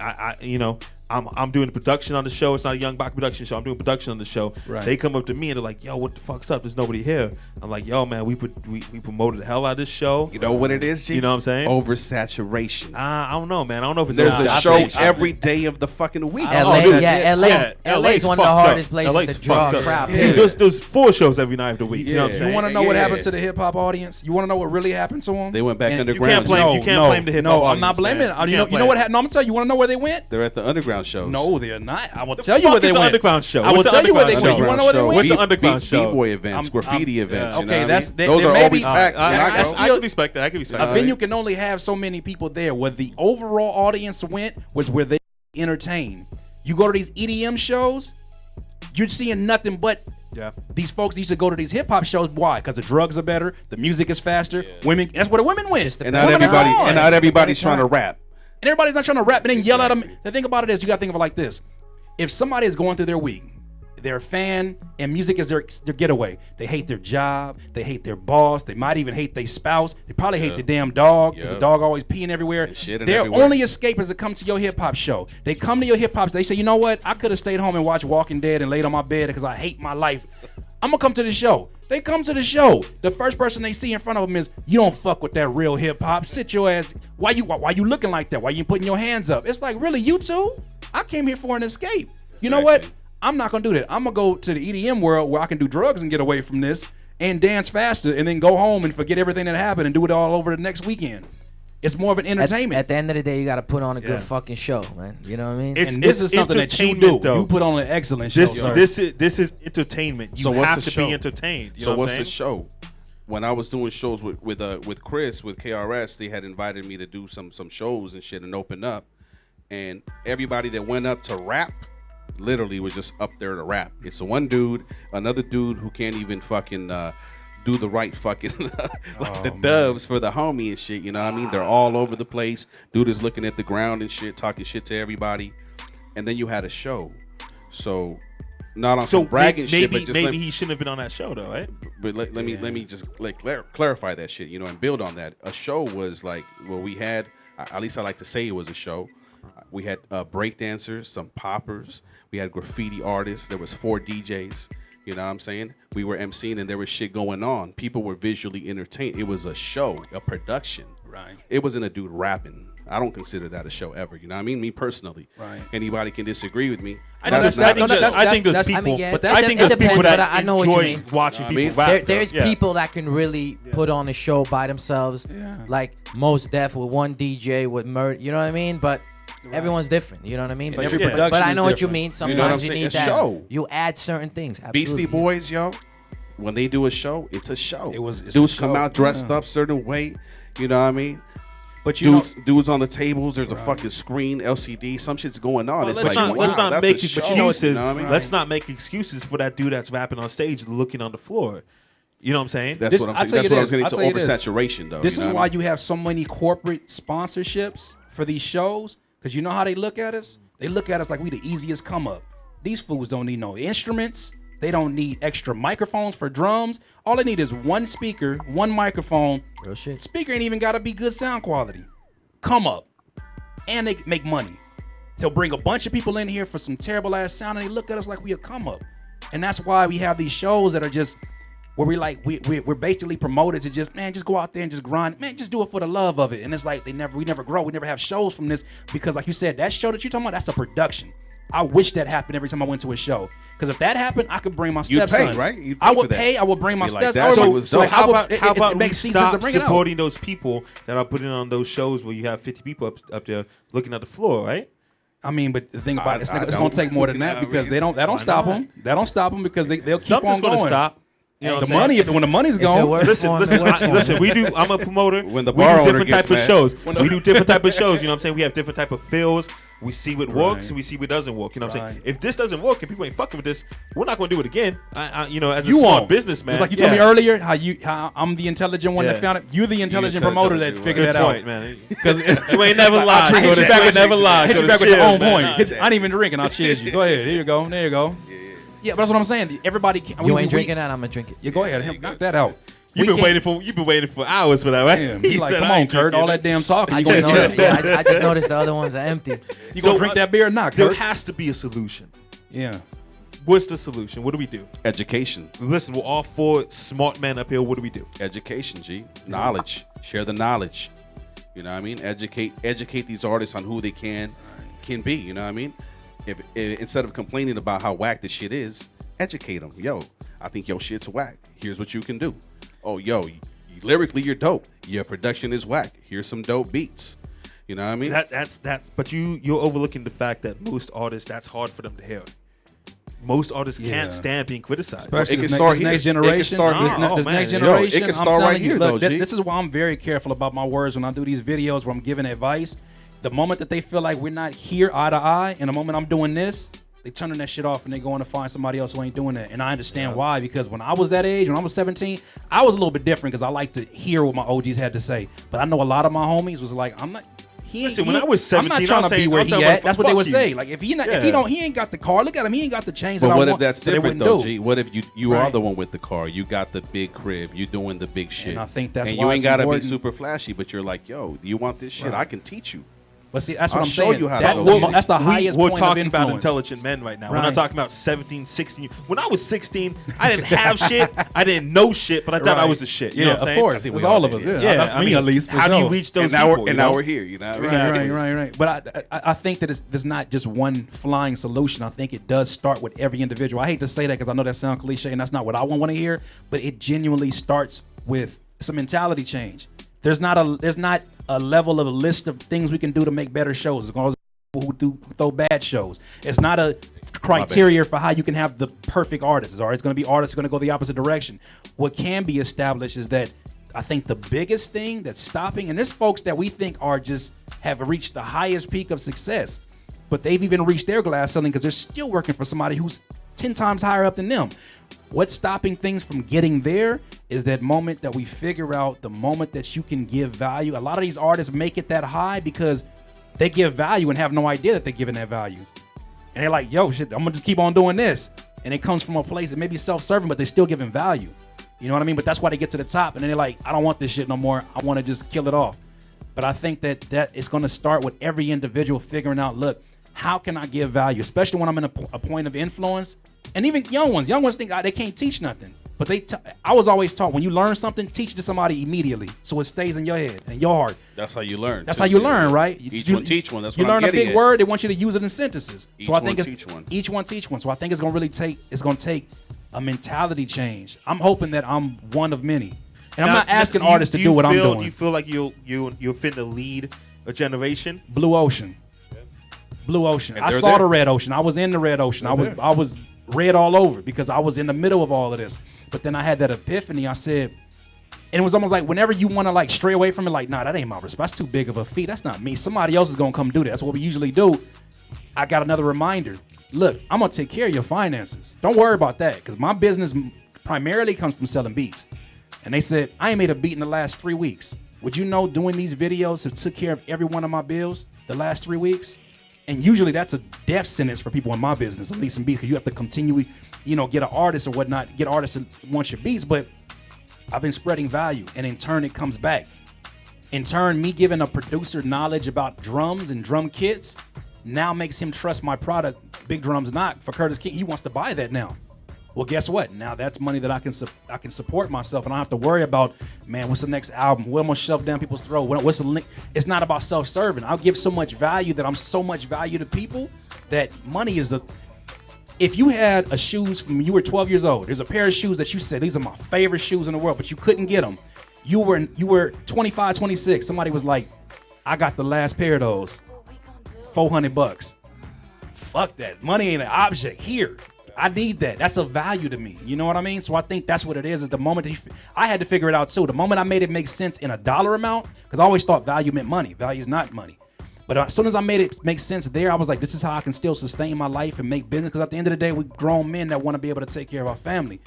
I'm doing the production on the show. It's not a Young Bach production show. I'm doing production on the show. Right. They come up to me and they're like, "Yo, what the fuck's up? There's nobody here." I'm like, "Yo, man, we promoted the hell out of this show." You know what it is, G? You know what I'm saying? Oversaturation. I don't know, man. I don't know if it's there's a show every day of the fucking week. LA's one of the hardest places to draw a crowd. There's 4 shows every night of the week. You know what I'm saying? You want to know what happened to the hip hop audience? You want to know what really happened to them? They went back underground. You can't blame the hip hop audience. I'm not blaming it. You know what happened? No, I'm gonna tell you. You want to know where they went? They're at the underground shows. No, they're not. I will tell you where they went. Underground show. I will tell you where they went. You want to know where they went? What's the underground show? B-boy events, graffiti events. Okay, those are always packed. I can respect that. A venue can only have so many people there. Where the overall audience went was where they entertained. You go to these EDM shows, you're seeing nothing but these folks used to go to these hip hop shows. Why? Because the drugs are better, the music is faster. Women, that's where the women went. And not everybody's trying to rap. And everybody's not trying to rap and then yell at them. The thing about it is, you got to think of it like this. If somebody is going through their week, they're a fan, and music is their getaway. They hate their job. They hate their boss. They might even hate their spouse. They probably hate the damn dog because the dog always peeing everywhere. Their only escape is to come to your hip-hop show. They come to your hip-hop show. They say, you know what? I could have stayed home and watched Walking Dead and laid on my bed because I hate my life. I'm going to come to the show. They come to the show. The first person they see in front of them is, you don't fuck with that real hip-hop. Sit your ass. Why you looking like that? Why you putting your hands up? It's like, really, you two? I came here for an escape. You know what? I'm not gonna do that. I'm gonna go to the EDM world where I can do drugs and get away from this and dance faster and then go home and forget everything that happened and do it all over the next weekend. It's more of an entertainment. At the end of the day, you got to put on a good fucking show, man. You know what I mean? It's- and this is something that you do. entertainment, though. You put on an excellent show. sir. This is entertainment. You So what's have the to be show? entertained. You So know what what's I'm the saying? show? When I was doing shows with Chris with KRS, they had invited me to do some shows and shit and open up, and everybody that went up to rap, literally was just up there to rap. It's one dude, another dude who can't even fucking do the right fucking like the dubs for the homie and shit. You know what I mean? They're all over the place. Dude is looking at the ground and shit, talking shit to everybody, and then you had a show. So not on So some bragging shit, maybe but just he shouldn't have been on that show though, right? but let me just like clarify that shit, you know, and build on that. A show was like, well, we had, at least I like to say it was a show. We had break dancers, some poppers, we had graffiti artists. There was 4 DJs. You know what I'm saying? We were emceeing and there was shit going on. People were visually entertained. It was a show, a production. Right. It wasn't a dude rapping. I don't consider that a show ever. You know what I mean? Me personally. Right. Anybody can disagree with me. I That's think not- there's I people. mean, yeah, but I think there's people depends, that but I know what you enjoy mean. watching I people mean, rap. There's though. Yeah. people that can really put on a show by themselves, like Most Def with one DJ with Murder. You know what I mean? But everyone's different. You know what I mean? And But, every Yeah. production but I is know what you different. mean. You know what I'm Sometimes you saying? need A that. show. You add certain things. Absolutely. Beastie Boys, yo, when they do a show, it's a show. It's a Dudes come show, out dressed yeah. up certain way. You know what I mean? But you Dudes on the tables. There's a fucking screen, LCD. Some shit's going on. Well, It's let's like, not, wow, let's not that's make a show. excuses. You know what I mean? Let's not make excuses for that dude that's rapping on stage looking on the floor. You know what I'm saying? That's This- what I'm I'll saying. tell you That's what I was this. getting I'll to tell you this. oversaturation, though. This you is know what why I mean? you have so many corporate sponsorships for these shows, because you know how they look at us? They look at us like we the easiest come up. These fools don't need no instruments. They don't need extra microphones for drums. All they need is one speaker, one microphone. Real shit. Speaker ain't even got to be good sound quality. Come up. And they make money. They'll bring a bunch of people in here for some terrible ass sound, and they look at us like we a come up. And that's why we have these shows that are just where we're basically promoted to just go out there and just grind. Man, just do it for the love of it. And it's like we never grow. We never have shows from this because, like you said, that show that you're talking about, that's a production. I wish that happened every time I went to a show. Because if that happened, I could bring my You'd stepson. pay, right? You'd I pay would for that. pay. I would bring my Be like, stepson. that I shit would- was so dope. How about it we makes sense to stop bring it out. supporting those people that are putting on those shows where you have 50 people up there looking at the floor, right? I mean, but the thing about it, it's I going to don't. take more than that Nah, because really. that don't stop them. That don't stop them because they'll keep Something's on going going. to stop. You know what The I'm money, saying? when the money's If it gone, works Listen, for 'em, listen, it works for 'em. listen. We do. I'm a promoter. When the we bar do owner different gets type of mad. shows. We do different type of shows. You know what I'm saying? We have different type of feels. We see what works Right. and we see what doesn't work. You know what I'm saying? Right. If this doesn't work and people ain't fucking with this, we're not going to do it again. You know, as a you smart won't. businessman, Just like you told me earlier, how I'm the intelligent one Yeah. that found it. You're the intelligent intelligent promoter that one. figured Good that point, out. man. Because You ain't never lied. Hit Go you to back cheers, with never lied. Hit Go you to back with your cheers, own man. point. I ain't even drinking. I'll cheers you. Go ahead. Here you go. There you go. Yeah, but that's what I'm saying. Everybody can. You ain't drinking that, I'm gonna drink it. Yeah, go ahead. Knock that out. You've been waiting for hours for that, right? Damn, He he like, said, come "I on, ain't Kurt. drinking All it." that damn talking. I You just gonna noticed, I just noticed the other ones are empty. you gonna drink that beer or not, There Kurt? has to be a solution. Yeah. What's the solution? What do we do? Education. Listen, we're all 4 smart men up here. What do we do? Education, G. Knowledge. Share the knowledge. You know what I mean? Educate these artists on who they can be. You know what I mean? If instead of complaining about how whack this shit is, educate them. Yo, I think your shit's whack. Here's what you can do. Oh, yo, lyrically you're dope. Your production is whack. Here's some dope beats. You know what I mean? That's but you're overlooking the fact that most artists, that's hard for them to hear. Most artists Yeah. can't stand being criticized. Especially It can this start next here. It can generation. start This here. ne- Oh, this man. next Yo, it generation. can I'm start telling right you, here, look, though, G. this is why I'm very careful about my words when I do these videos where I'm giving advice. The moment that they feel like we're not here eye to eye, and the moment I'm doing this, they turning that shit off and they going to find somebody else who ain't doing that. And I understand why, because when I was that age, when I was 17, I was a little bit different because I like to hear what my OGs had to say. But I know a lot of my homies was like, I'm not. Listen, when I was 17, I'm I not trying was to be saying- where I was he saying, at. That's what they fuck would you. say. Like if he Yeah. ain't got the car. Look at him. He ain't got the chains But that I what want. if that's so they different wouldn't though, do. G? What if you are Right. the one with the car? You got the big crib. You doing the big shit. I think that's and why you ain't it's gotta be important. super flashy, but you're like, yo, do you want this shit? Right. I can teach you. But see, that's what I'll I'm show saying. you how That's to the, do mo- it. that's the highest We're point talking of about influence. intelligent men right now. We're not Right. talking about 17, 16. When I was 16, I didn't have shit. I didn't know shit, but I thought I Right. was the shit. You Yeah, know what I'm of saying? course. I think It's we all all of us. did, Yeah, Yeah, that's I me mean, at least. For how do you sure. reach those And now people? we're, and you now know? we're here. You know. Right. But I think that there's not just one flying solution. I think it does start with every individual. I hate to say that because I know that sounds cliche and that's not what I want to hear. But it genuinely starts with some mentality change. There's not a level of a list of things we can do to make better shows. There's always people who throw bad shows. It's not a criteria for how you can have the perfect artists. Or it's going to be artists going to go the opposite direction. What can be established is that I think the biggest thing that's stopping, and there's folks that we think are just have reached the highest peak of success, but they've even reached their glass ceiling because they're still working for somebody who's 10 times higher up than them. What's stopping things from getting there is that moment that we figure out the moment that you can give value. A lot of these artists make it that high because they give value and have no idea that they're giving that value. And they're like, yo, shit, I'm gonna just keep on doing this. And it comes from a place that may be self-serving, but they're still giving value. You know what I mean? But that's why they get to the top and then they're like, I don't want this shit no more. I want to just kill it off. But I think that it's going to start with every individual figuring out, look, how can I give value? Especially when I'm in a point of influence. And even young ones think they can't teach nothing. But I was always taught when you learn something, teach it to somebody immediately so it stays in your head and your heart. That's how you learn. That's too. how you learn, right? Each one teach one. That's you what I'm learn a getting big at. word, they want you to use it in sentences. Each So I one think teach one. each one teach one. So I think it's gonna take a mentality change. I'm hoping that I'm one of many, and I'm Now, not asking do you- artists to do what I'm doing. Do you feel like you'll finna lead a generation? Blue Ocean. Blue Ocean. And I they're saw there. the red ocean. I was in the red ocean. I was red all over because I was in the middle of all of this. But then I had that epiphany. I said, and it was almost like whenever you want to like stray away from it, like, nah, that ain't my response. That's too big of a feat. That's not me. Somebody else is gonna come do that. That's what we usually do. I got another reminder. Look, I'm gonna take care of your finances. Don't worry about that because my business primarily comes from selling beats. And they said, I ain't made a beat in the last 3 weeks. Would you know doing these videos have took care of every one of my bills the last 3 weeks? And usually that's a death sentence for people in my business, at least in beats, because you have to continually, get an artist or whatnot, get artists that want your beats. But I've been spreading value, and in turn, it comes back. In turn, me giving a producer knowledge about drums and drum kits now makes him trust my product. Big Drums Not for Curtis King. He wants to buy that now. Well, guess what? Now that's money that I can support myself, and I don't have to worry about, man, what's the next album? What am I gonna shove down people's throat? What's the link? It's not about self-serving. I'll give so much value that I'm so much value to people that money is if you had a shoes from you were 12 years old, there's a pair of shoes that you said, these are my favorite shoes in the world, but you couldn't get them. You were 25, 26. Somebody was like, I got the last pair of those. $400. Fuck that. Money ain't an object here. I need that. That's a value to me. You know what I mean? So I think that's what it is the moment that I had to figure it out too. The moment I made it make sense in a dollar amount, because I always thought value meant money. Value is not money. But as soon as I made it make sense there, I was like, this is how I can still sustain my life and make business. Because at the end of the day, we're grown men that want to be able to take care of our family.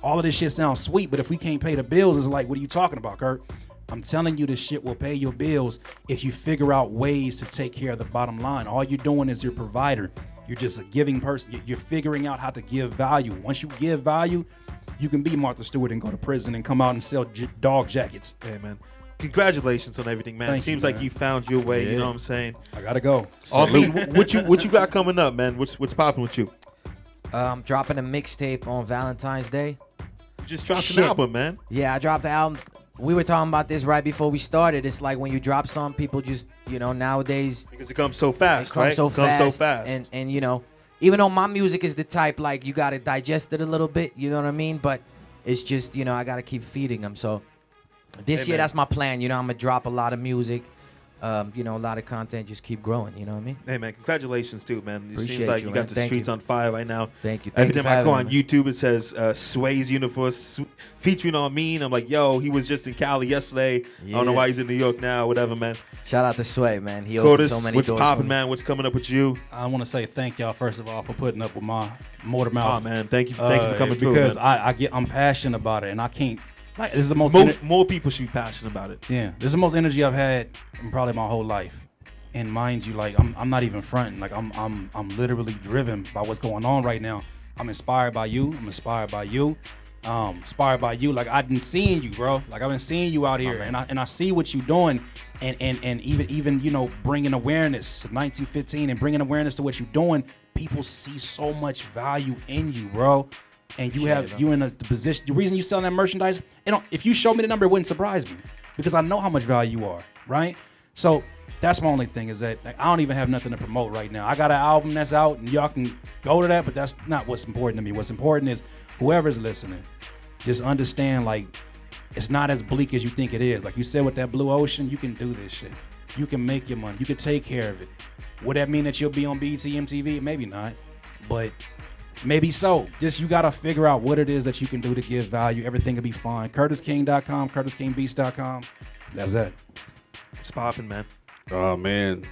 All of this shit sounds sweet, but if we can't pay the bills, it's like, what are you talking about, Kurt? I'm telling you, this shit will pay your bills if you figure out ways to take care of the bottom line. All you're doing is your provider. You're just a giving person. You're figuring out how to give value. Once you give value, you can be Martha Stewart and go to prison and come out and sell dog jackets. Hey, man. Congratulations on everything, man. Thank it seems you, like man. you found your way. Yeah. You know what I'm saying? I gotta go. What you got coming up, man? What's popping with you? Dropping a mixtape on Valentine's Day. You just dropped Shit. an album, man. Yeah, I dropped the album. We were talking about this right before we started. It's like when you drop something, people just, nowadays Because it comes so fast, it comes right? so It comes fast. so fast. And even though my music is the type like you got to digest it a little bit, you know what I mean? But it's just, I got to keep feeding them. So this Hey, year, man. that's my plan. I'm going to drop a lot of music, a lot of content, just keep growing, you know what I mean? Hey, man, congratulations, too, man. It Appreciate seems like you, you got man. the Thank streets you. on fire right now. Thank you. Every Thank you time I for go having on me, YouTube, it says Sway's Universe featuring on me. And I'm like, yo, he was just in Cali yesterday. I don't know Yeah. why he's in New York now, whatever, man. Shout out to Sway, man. He opened Codis, so many what's doors. popping, for me. man? What's coming up with you? I want to say thank y'all first of all for putting up with my motor mouth. Oh, man, thank you for coming through, because man. I'm passionate about it and I can't. Like, this is the most. More people should be passionate about it. Yeah, this is the most energy I've had in probably my whole life. And mind you, like I'm not even fronting. Like I'm literally driven by what's going on right now. I'm inspired by you. I'm inspired by you. inspired by you. Like I've been seeing you, bro. Like I've been seeing you out here, and I see what you're doing, and even you know bringing awareness to 1915 and bringing awareness to what you're doing. People see so much value in you, bro. And you in the position. The reason you selling that merchandise, if you show me the number, it wouldn't surprise me because I know how much value you are, right? So that's my only thing is that like, I don't even have nothing to promote right now. I got an album that's out, and y'all can go to that, but that's not what's important to me. What's important is whoever's listening, just understand like it's not as bleak as you think it is. Like you said with that blue ocean, you can do this shit. You can make your money. You can take care of it. Would that mean that you'll be on BET, MTV? Maybe not, but maybe so. Just you gotta figure out what it is that you can do to give value. Everything will be fine. CurtisKing.com, CurtisKingBeats.com. That's it. It's popping, man. Oh man,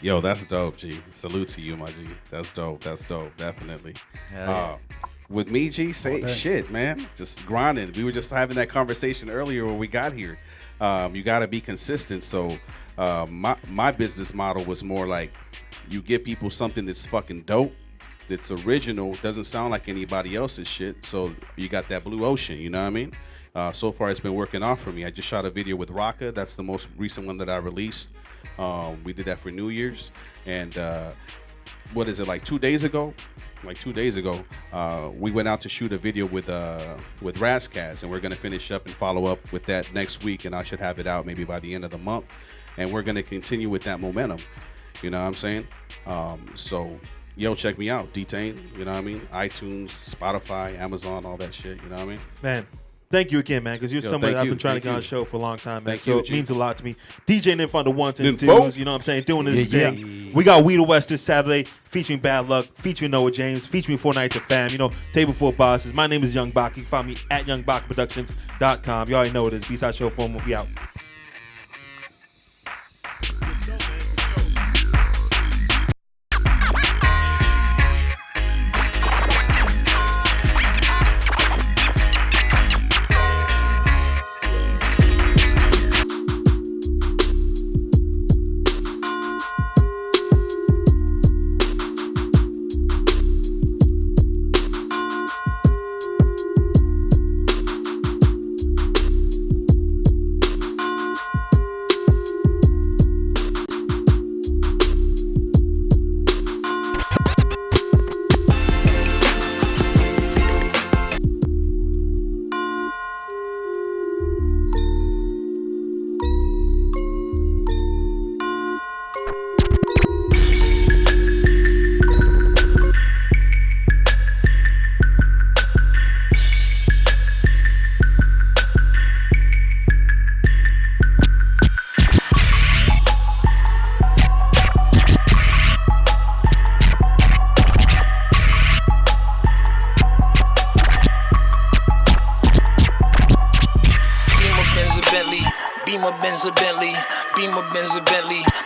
yo, that's dope, G. Salute to you, my G. That's dope. That's dope. Definitely. With me, G, say shit, man. Just grinding. We were just having that conversation earlier when we got here. You got to be consistent. So my business model was more like you give people something that's fucking dope, that's original, doesn't sound like anybody else's shit. So you got that blue ocean, you know what I mean? So far, it's been working off for me. I just shot a video with Raka. That's the most recent one that I released. We did that for New Year's. And what is it, like 2 days ago? We went out to shoot a video with Razzcast, and we're going to finish up and follow up with that next week, and I should have it out maybe by the end of the month. And we're going to continue with that momentum. You know what I'm saying? So, yo, check me out. Detain, you know what I mean? iTunes, Spotify, Amazon, all that shit, you know what I mean? Man, thank you again, man, because you're somebody that I've been trying to get on the show for a long time, man. So it means a lot to me. DJing in front of the ones and twos, you know what I'm saying? Doing this thing. We got We the West this Saturday, featuring Bad Luck, featuring Noah James, featuring Fortnite the Fam, you know, Table for Bosses. My name is Young Bach. You can find me at YoungBachProductions.com. You already know what it is. Bside Show Forum will be out.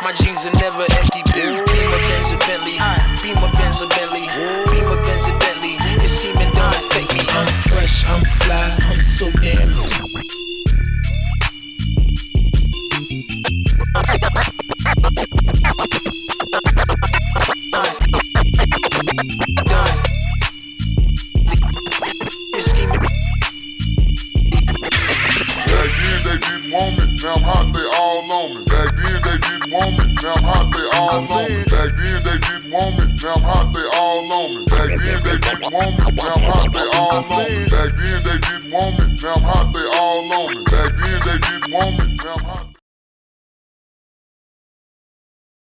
My jeans are never empty. Beamer, Benz, a Bentley. Beamer, Benz, a Bentley. Beamer, Benz, a Bentley. You're scheming, don't affect me. I'm fresh, I'm fly, I'm so damn. You're scheming. Back then they didn't want me, now I'm hot, they all on me. Back then they didn't want me, now I'm hot, they all on me. Back then they didn't want me, now I'm hot, they all on me. Back then they didn't want me, now I'm hot, they all on me. Back then they didn't want me, now I'm hot, they all on me. Back then they didn't want me, now I'm hot.